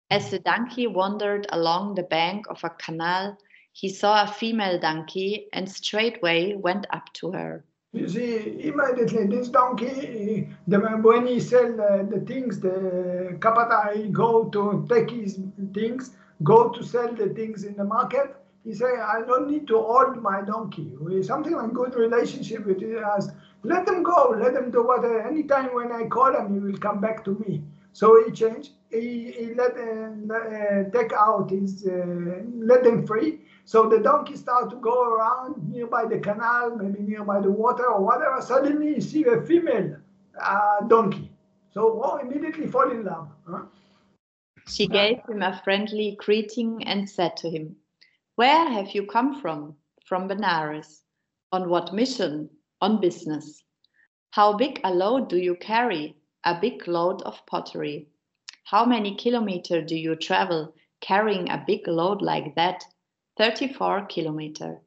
As the donkey wandered along the bank of a canal, he saw a female donkey and straightway went up to her. You see, immediately this donkey, when he sell the things, the Kapata, he go to take his things, go to sell the things in the market. He say, I don't need to hold my donkey. Something like good relationship with us. Let them go, let them do whatever. Anytime when I call him, he will come back to me. So he changed. He let take out his, let them free. So the donkey start to go around nearby the canal, maybe nearby the water or whatever. Suddenly you see a female donkey. So immediately fall in love. Huh? She gave him a friendly greeting and said to him, "Where have you come from?" "From Benares." "On what mission?" "On business." "How big a load do you carry?" "A big load of pottery." "How many kilometers do you travel carrying a big load like that?" 34 kilometers.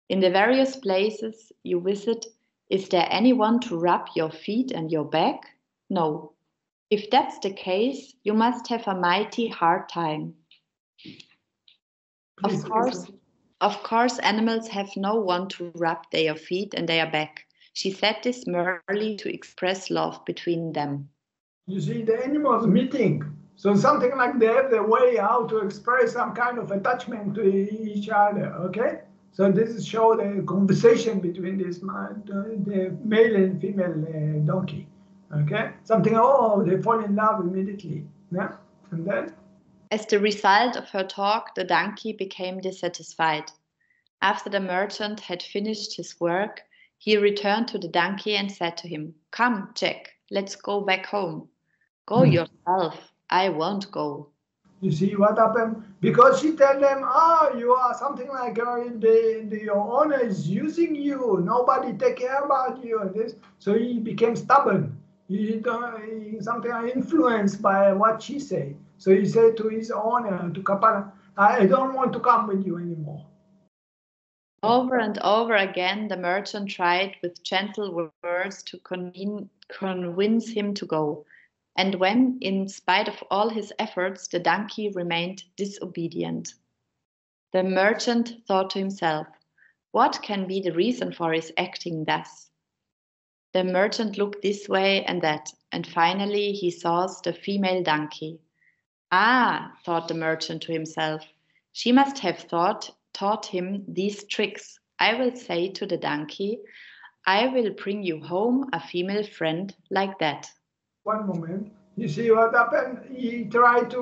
"In the various places you visit, is there anyone to rub your feet and your back?" "No." "If that's the case, you must have a mighty hard time." Of course, animals have no one to rub their feet and their back. She said this merely to express love between them. You see, the animals meeting. So something like they have the way how to express some kind of attachment to each other, okay? So this is show the conversation between this the male and female donkey, okay? Something, they fall in love immediately, yeah? And then? As the result of her talk, the donkey became dissatisfied. After the merchant had finished his work, he returned to the donkey and said to him, "Come, Jack, let's go back home." "Go yourself. I won't go." You see what happened? Because she tell them, you are something like your owner is using you. Nobody take care about you. And this. So he became stubborn. He something influenced by what she said. So he said to his owner, to Kapala, "I don't want to come with you anymore." Over and over again, the merchant tried with gentle words to convince him to go. And when, in spite of all his efforts, the donkey remained disobedient, the merchant thought to himself, "What can be the reason for his acting thus?" The merchant looked this way and that, and finally he saw the female donkey. "Ah," thought the merchant to himself, "she must have taught him these tricks. I will say to the donkey, 'I will bring you home a female friend like that.'" One moment. You see what happened? He tried to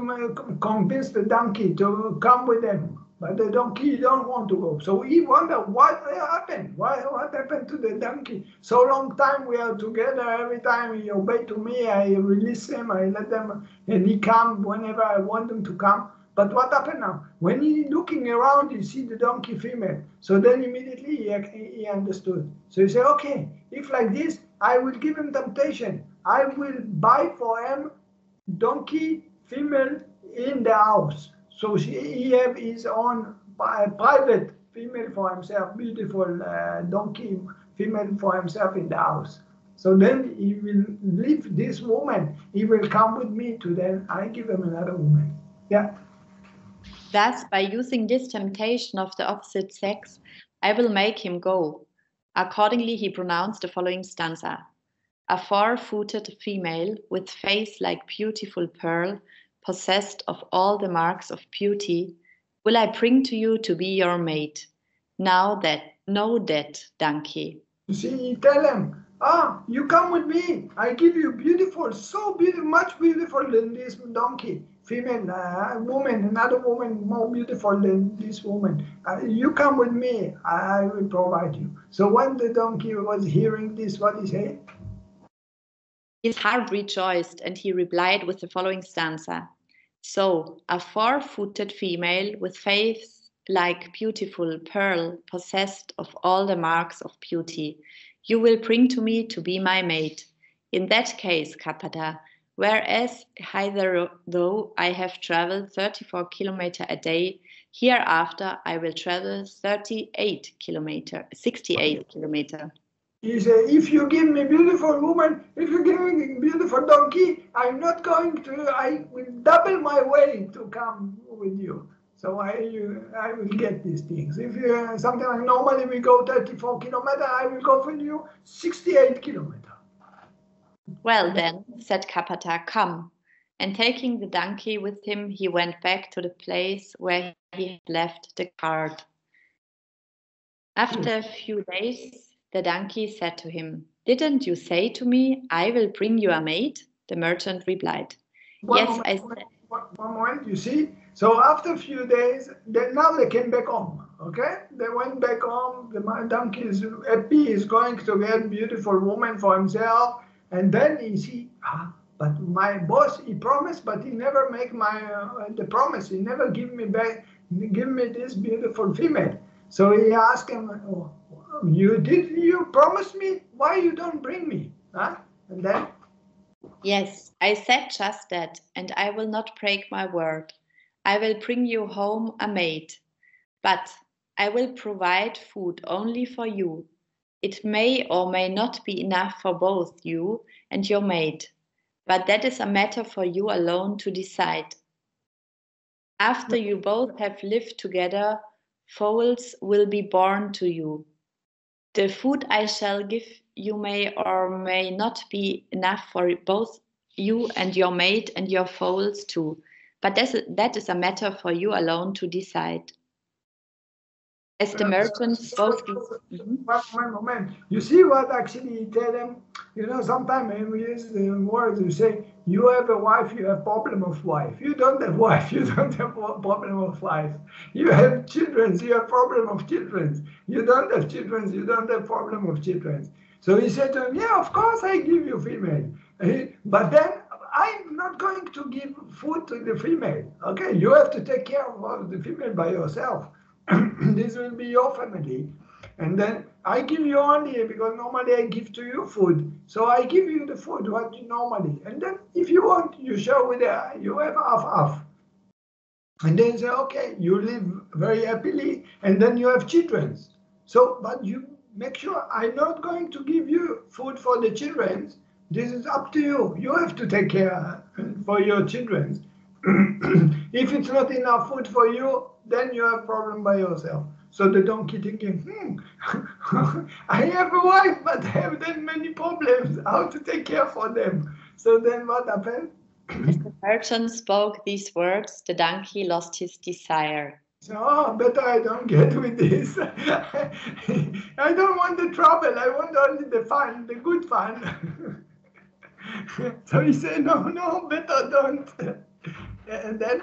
convince the donkey to come with him, but the donkey don't want to go. So he wondered what happened. What happened to the donkey? So long time we are together. Every time he obeyed to me, I release him. I let them, and he come whenever I want them to come. But what happened now? When he looking around, he see the donkey female. So then immediately he understood. So he said, "Okay, if like this, I will give him temptation. I will buy for him donkey female in the house." So he have his own private female for himself, beautiful donkey female for himself in the house. So then he will leave this woman. He will come with me to then I give him another woman. Yeah. Thus, by using this temptation of the opposite sex, I will make him go. Accordingly, he pronounced the following stanza. A 4-footed female with face like beautiful pearl, possessed of all the marks of beauty, will I bring to you to be your mate. Know that, donkey. You see, tell him, you come with me. I give you beautiful, so beautiful, much beautiful than this donkey female woman, another woman more beautiful than this woman. You come with me, I will provide you. So when the donkey was hearing this, what he said? His heart rejoiced, and he replied with the following stanza. So, a four-footed female with face like beautiful pearl, possessed of all the marks of beauty, you will bring to me to be my mate. In that case, Kapada, whereas hither though I have traveled 34 kilometers a day, hereafter I will travel 68 kilometers. He said, if you give me beautiful woman, if you give me beautiful donkey, I will double my way to come with you. So I will get these things. If you something like normally we go 34 kilometers, I will go for you 68 kilometers. Well then, said Kapata, come. And taking the donkey with him, he went back to the place where he had left the cart. After a few days, the donkey said to him, didn't you say to me, I will bring you a mate? The merchant replied, I said. One moment, you see? So after a few days, now they came back home, okay? They went back home, the donkey is happy, he's going to get a beautiful woman for himself, and then he see, but my boss, he promised, but he never make the promise, he never give me this beautiful female. So he asked him, you promised me, why you don't bring me? Huh? And then? Yes, I said just that, and I will not break my word. I will bring you home a mate, but I will provide food only for you. It may or may not be enough for both you and your mate, but that is a matter for you alone to decide. After you both have lived together, foals will be born to you. The food I shall give you may or may not be enough for both you and your mate and your foals too, but that is a matter for you alone to decide. As the merchant spoke these... One moment. You see what actually he tell them? You know, sometimes we use the words, you say, you have a wife, you have problem of wife. You don't have wife, you don't have problem of wife. You have children, you have problem of children. You don't have children, you don't have problem of children. So he said to him, yeah, of course I give you female. But then I'm not going to give food to the female. Okay, you have to take care of the female by yourself. This will be your family. And then I give you only because normally I give to you food. So I give you the food, what you normally. And then if you want, you share with her, you have half. And then say, okay, you live very happily, and then you have children. So, but you make sure I'm not going to give you food for the children. This is up to you. You have to take care for your children. If it's not enough food for you, then you have problem by yourself. So the donkey thinking, I have a wife, but I have then many problems, how to take care for them. So then what happened? As the merchant spoke these words, the donkey lost his desire. So, better I don't get with this. I don't want the trouble, I want only the fun, the good fun. So he said, no, better don't. And then?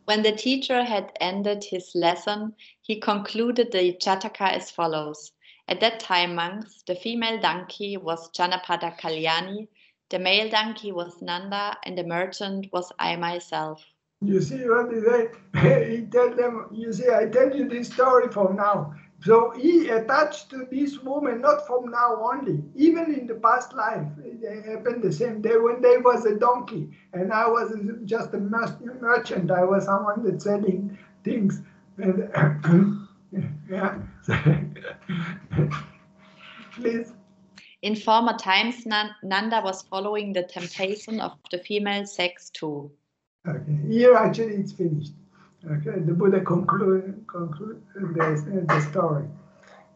When the teacher had ended his lesson, he concluded the Jataka as follows. At that time, monks, the female donkey was Dhanapada Kalyani, the male donkey was Nanda, and the merchant was I myself. You see what he said? He tell them, you see, I tell you this story from now. So he attached to this woman, not from now only, even in the past life. It happened the same day when they was a donkey and I was just a merchant. I was someone that's selling things. And, yeah. Please. In former times, Nanda was following the temptation of the female sex too. Okay, here actually it's finished. Okay, the Buddha conclude the story.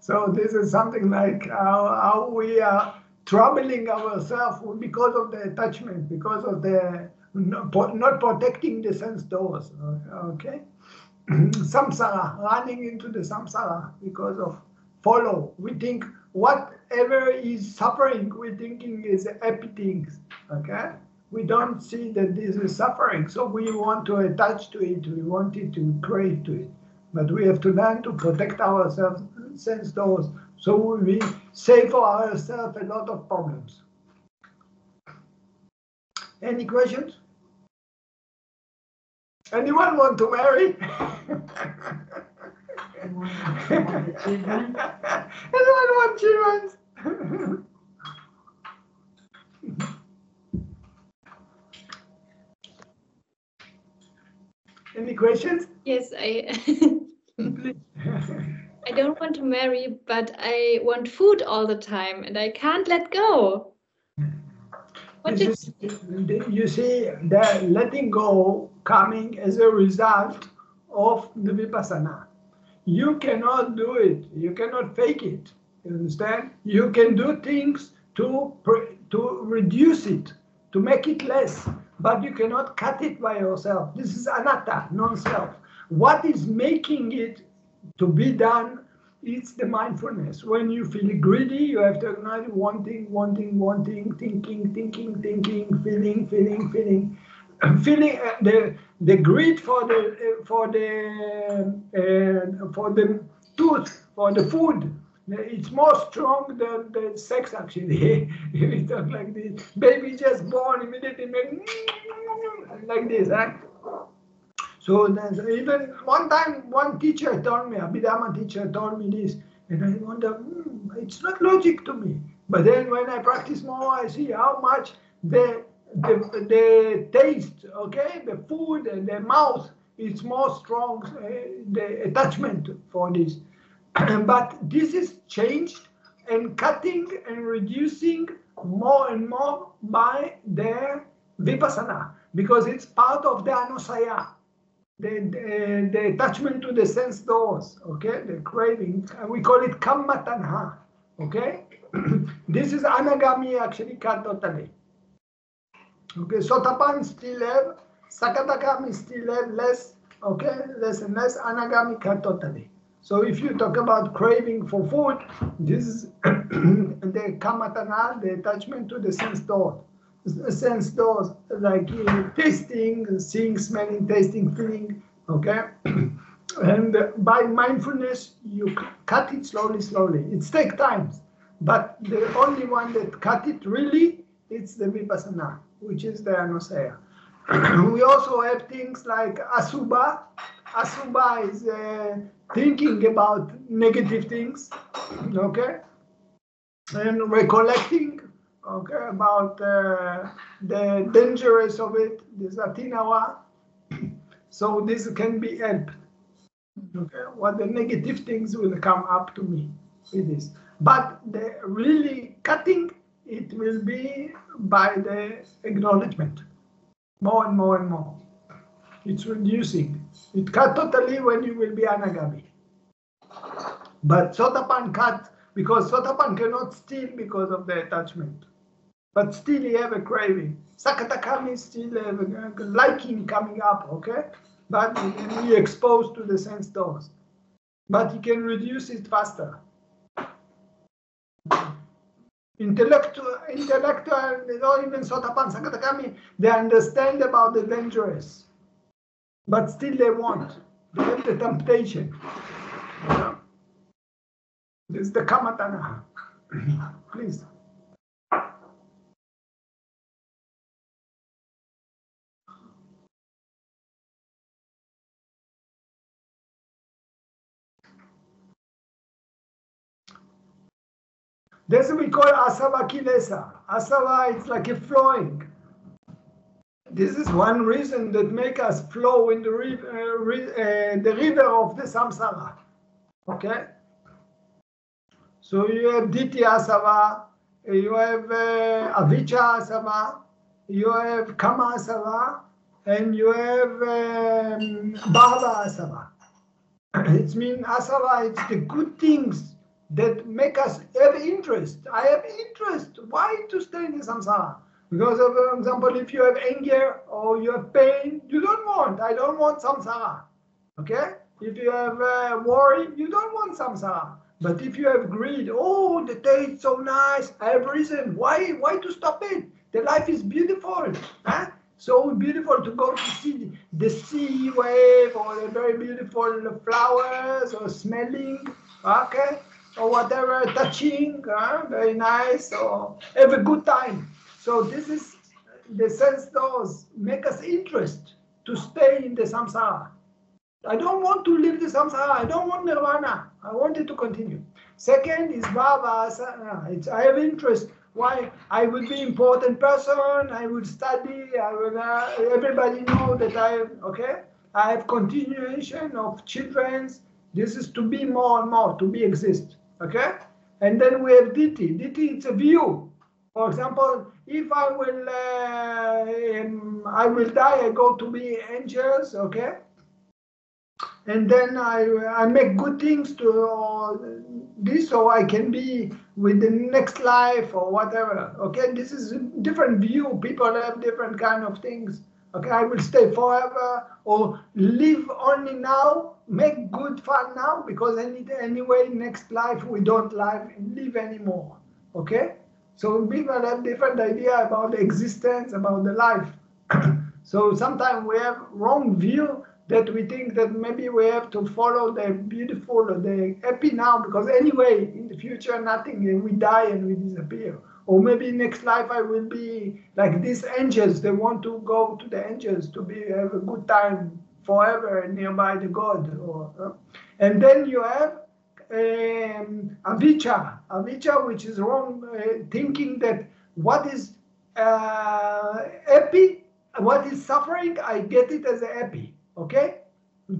So this is something like how we are troubling ourselves because of the attachment, because of the not protecting the sense doors. Okay, samsara, running into the samsara because of follow. We think whatever is suffering, we're thinking is happy things. Okay, we don't see that this is suffering, so we want to attach to it, we want it to crave to it. But we have to learn to protect ourselves, sense doors, so we save for ourselves a lot of problems. Any questions? Anyone want to marry? Anyone want children? Any questions? Yes, I don't want to marry, but I want food all the time and I can't let go. You see, the letting go coming as a result of the vipassana. You cannot do it. You cannot fake it. You understand? You can do things to reduce it, to make it less, but you cannot cut it by yourself. This is anatta, non-self. What is making it to be done? It's the mindfulness. When you feel greedy, you have to acknowledge wanting, thinking, feeling. Feeling the greed for the tooth, for the food. It's more strong than the sex, actually. If we talk like this, baby just born immediately like this, right? So even one time, one teacher told me, a Abhidhamma teacher told me this, and I wonder, it's not logic to me. But then when I practice more, I see how much the taste, okay, the food and the mouth is more strong, the attachment for this. But this is changed and cutting and reducing more and more by the vipassana, because it's part of the anusaya. The attachment to the sense doors, okay, the craving, we call it kamma tanha, okay. This is anagami, actually cut totally. Okay, sotapan still have, sakadagami still have less, okay, less and less, anagami cut totally. So if you talk about craving for food, this is the kamma tanha, the attachment to the sense door. Sense doors, like tasting, seeing, smelling, tasting, feeling, okay? And by mindfulness, you cut it slowly. It takes time, but the only one that cut it really, it's the vipassana, which is the anusaya. We also have things like asubha. Asubha is thinking about negative things, okay? And recollecting, okay, about the dangerous of it, this atinawa. So this can be helped. Okay, what the negative things will come up to me with this. But the really cutting, it will be by the acknowledgement. More and more and more. It's reducing. It cut totally when you will be anagami. But sotapan cut, because sotapan cannot steal because of the attachment. But still you have a craving. Sakadagami still have a liking coming up, okay? But you can be exposed to the sense doors. But you can reduce it faster. Intellectual, not even sotapan, sakadagami, they understand about the dangerous. But still they want. They have the temptation. You know? This is the kamma tanha. Please. This we call asava kilesa. Asava, it's like a flowing. This is one reason that make us flow in the river of the samsara. Okay? So you have ditthi asava, you have avijja asava, you have kama asava, and you have bhava asava. It means asava, it's the good things that make us have interest. I have interest. Why to stay in the samsara? Because, for example, if you have anger or you have pain, you don't want. I don't want samsara. Okay? If you have worry, you don't want samsara. But if you have greed, oh, the taste so nice. I have reason. Why to stop it? The life is beautiful. Huh? So beautiful to go to see the sea wave or the very beautiful flowers or smelling, okay, or whatever, touching, very nice, or have a good time. So this is the sense doors make us interest to stay in the samsara. I don't want to leave the samsara. I don't want nirvana. I want it to continue. Second is bhava. I have interest. Why? I will be important person. I will study. I will. Everybody know that I have continuation of children's. This is to be more and more, to be exist. Okay. And then we have ditthi. Ditthi, it's a view. For example, if I will die. I go to be angels. Okay. And then I make good things to this, so I can be with the next life or whatever. Okay, this is a different view. People have different kind of things. Okay, I will stay forever or live only now, make good fun now, because anyway, next life we don't live anymore. Okay, so people have different idea about the existence, about the life. So sometimes we have wrong view, that we think that maybe we have to follow the beautiful or the happy now, because anyway, in the future, nothing, we die and we disappear. Or maybe next life I will be like these angels, they want to go to the angels to have a good time forever nearby the God. And then you have avijja, which is wrong, thinking that what is happy, what is suffering, I get it as a happy. Okay,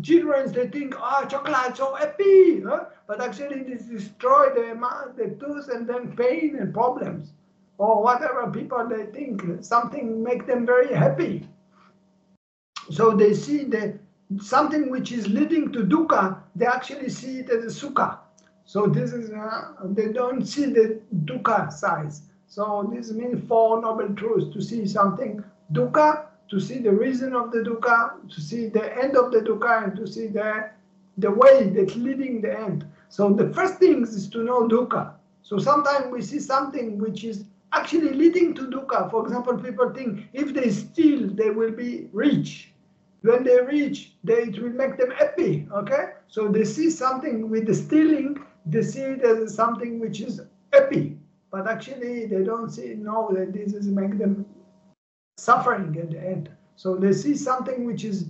children, they think, chocolate, so happy, but actually this destroy the tooth and then pain and problems, or whatever. People, they think something make them very happy, so they see that something which is leading to dukkha, they actually see it as a sukha. So this is they don't see the dukkha size. So this means Four Noble Truths: to see something dukkha, to see the reason of the dukkha, to see the end of the dukkha, and to see the way that's leading the end. So the first thing is to know dukkha. So sometimes we see something which is actually leading to dukkha. For example, people think if they steal, they will be rich. When they reach, it will make them happy. Okay? So they see something with the stealing, they see it as something which is happy. But actually, they don't know that this is make them suffering at the end. So they see something which is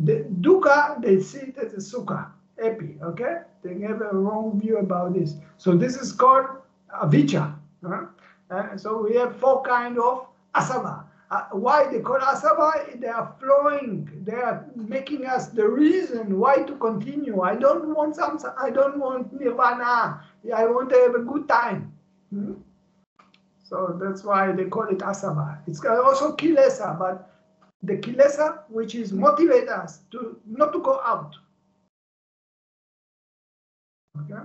the dukkha, they see it as a sukha, happy. Okay, they have a wrong view about this. So this is called avijja. So we have four kind of asava. Why they call asava? They are flowing. They are making us the reason why to continue. I don't want I don't want nirvana. I want to have a good time. So that's why they call it asava. It's also kilesa, but the kilesa which is motivate us to not to go out. Okay.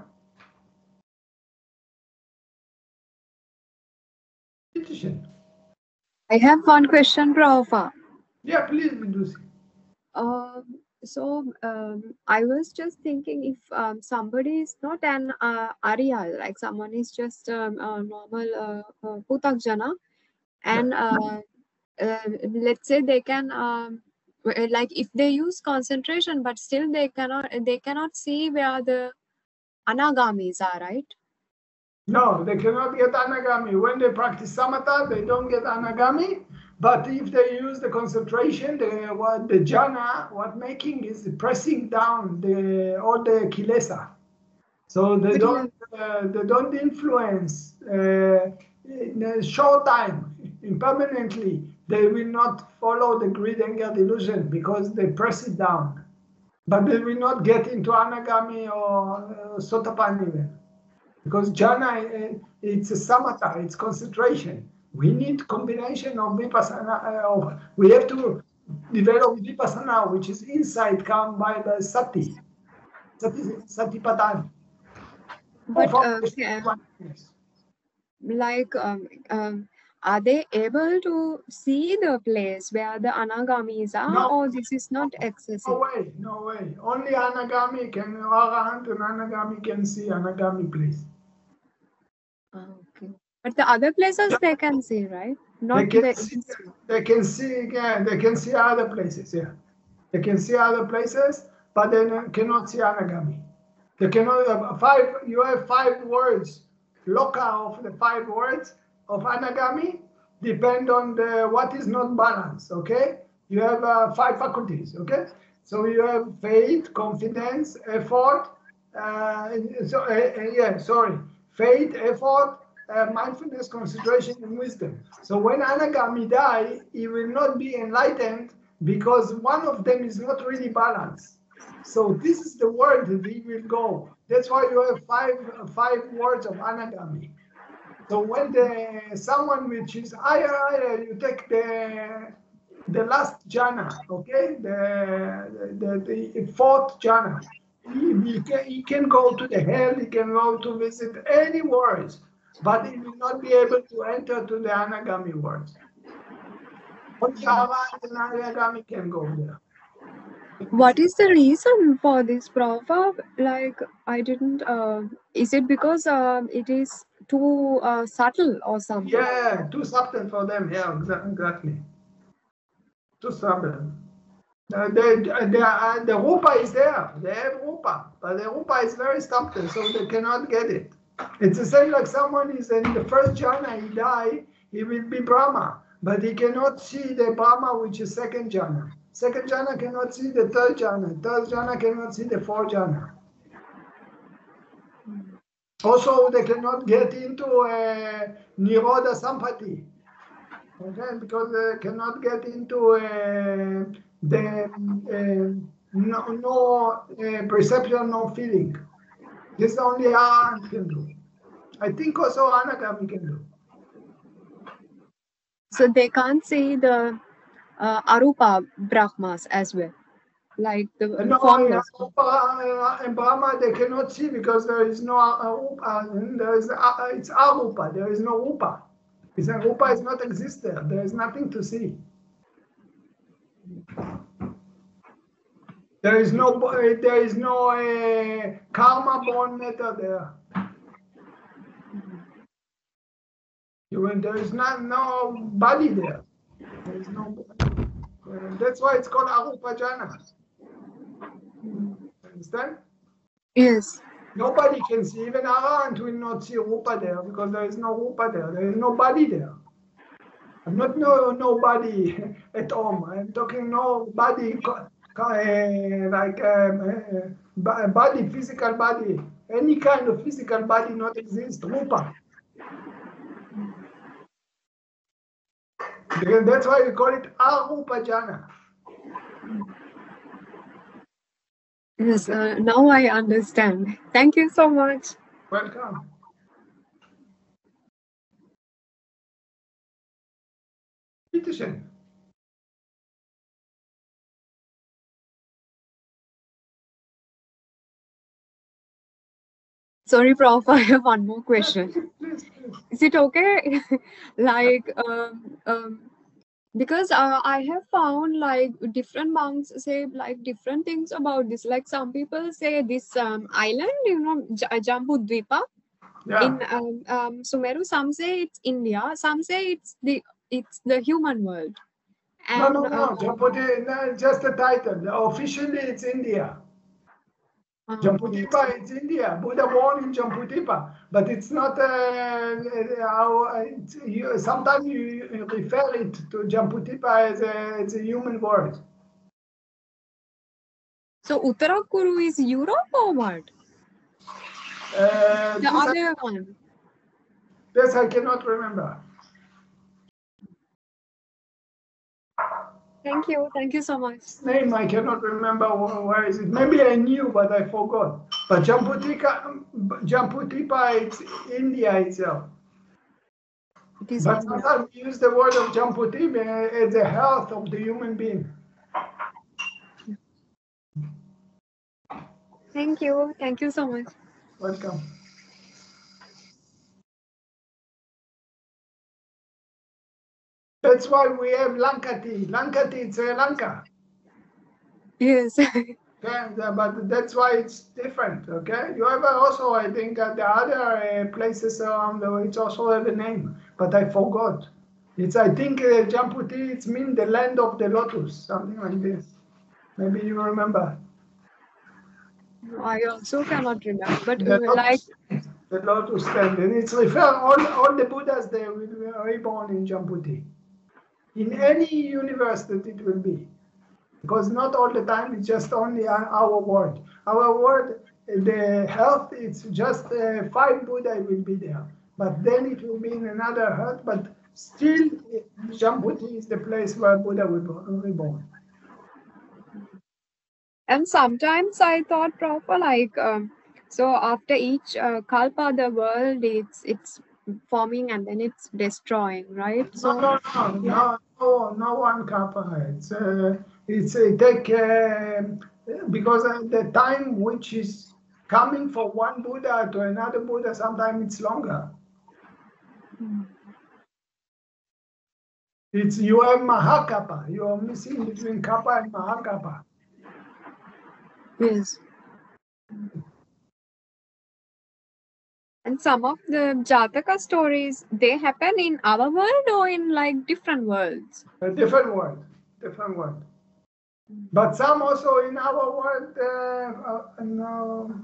I have one question, Prabhupada. Yeah, please, Lucy. I was just thinking, if somebody is not an Arya, like someone is just a normal putakjana, and let's say they can, like if they use concentration, but still they cannot see where the anagamis are, right? No, they cannot get anagami. When they practice samatha, they don't get anagami. But if they use the concentration, the jhana, what making is pressing down all the kilesa. So they don't influence in a short time, impermanently. They will not follow the greed, anger, delusion because they press it down. But they will not get into anagami or sotapanni. Because jhana, it's a samatha, it's concentration. We need combination of vipassana. We have to develop vipassana, which is insight come by the sati. Satipatthana. But are they able to see the place where the anagamis are, no, or this is not accessible? No way. Only anagami can, arahant and anagami can see anagami place. Okay. But the other places they can see, right? Not they can see other places. Yeah, they can see other places, but they cannot see anagami. They cannot you have 5 words. Loka of the 5 words of anagami depend on what is not balanced. Okay, you have 5 faculties. Okay, so you have faith, confidence, effort. Faith, effort, mindfulness, concentration, and wisdom. So when anagami die, he will not be enlightened because one of them is not really balanced. So this is the word that he will go. That's why you have five words of anagami. So when someone which is higher, you take the last jhana, okay, the 4th jhana. He can go to the hell, he can go to visit any worlds, but he will not be able to enter to the anagami worlds. Only Arhat and anagami can go there. What is the reason for this, Prabhupada? Like, I didn't, is it because it is too subtle or something? Yeah, too subtle for them. Yeah, exactly. Too subtle. The rupa is there. They have rupa, but the rupa is very subtle, so they cannot get it. It's the same like someone is in the first jhana, he die, he will be Brahma, but he cannot see the Brahma, which is second jhana. Second jhana cannot see the third jhana. Third jhana cannot see the fourth jhana. Also, they cannot get into Nirodha Sampati. Okay, because they cannot get into no perception, no feeling. This only Arhat can do. I think also anagami can do. So they can't see the arupa Brahmas as well, like the formless. And Brahma they cannot see because there is no arupa. It's arupa. There is no rupa. It's a rupa is not exist there. There is nothing to see. There is no karma born matter there. There is no body there. There is no body. That's why it's called arupa jhana. Understand? Yes. Nobody can see. Even Arhat will not see rupa there because there is no rupa there. There is no body there. I'm not no body at home. I'm talking no body like body, physical body. Any kind of physical body not exist. Rupa. That's why we call it arupa jhana. Yes, now I understand. Thank you so much. Welcome. Petition. Sorry, Prof, I have one more question. Please. Is it okay? Like, because I have found like different monks say like different things about this. Like some people say this island, Jambudvipa in Sumeru. Some say it's India. Some say it's the human world. And, No. Jambudvipa, just the title. Officially, it's India. Jambudvipa, it's India. Buddha born in Jambudvipa, but it's not. Sometimes you refer it to Jambudvipa as it's a human word. So Uttarakuru is Europe or what? The other one. This I cannot remember. Thank you so much. Name I cannot remember where is it. Maybe I knew, but I forgot. But Jambudvipa, it's India itself. It is But India. sometimes we use the word of Jambudvipa as the health of the human being. Thank you so much. Welcome. That's why we have Lankati. Lankati, it's Sri Lanka. Yes. Okay, but that's why it's different. Okay, you have also, I think, the other places around the world, it's also have a name, but I forgot. It's, I think, Jamputi, it's mean the land of the lotus, something like this. Maybe you remember. I also cannot remember, but The like lotus land, and it's refer all the Buddhas they will be reborn in Jamputi, in any universe that it will be, because not all the time it's just only our world. Our world, the health, it's just 5 Buddha will be there, but then it will be in another earth, but still Jamputi is the place where Buddha will be reborn. and sometimes I thought proper like so after each kalpa the world it's forming and then it's destroying, right? So No one kappa. It's take because the time which is coming from one Buddha to another Buddha, sometimes it's longer. It's you have mahakappa. You are missing between kappa and mahakappa. yes. And some of the Jataka stories, they happen in our world or in like different worlds? A different world. But some also in our world, no,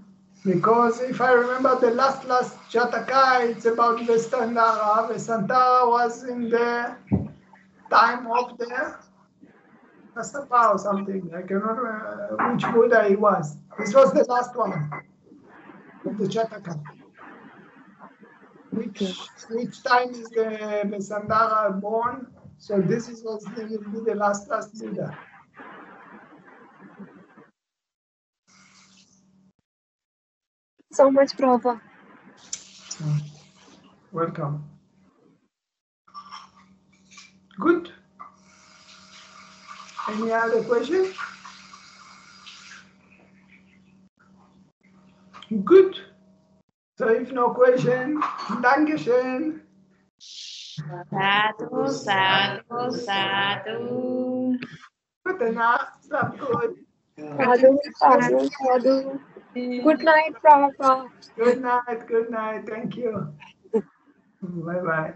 because if I remember the last Jataka, it's about Vestandara. Vestandara was in the time of the Kasapa or something. I cannot remember which Buddha he was. This was the last one of the Jataka. Which time is the Vestandara born? So this will be the last Buddha. So much, Prabhupada. Welcome. Good. Any other question? Good. So if no question, Dankeschön. Sadhu, sadhu, sadhu. Gute Nacht, schlaf gut. Sadhu. Good night, Prabhupada. Good night. Thank you. Bye-bye.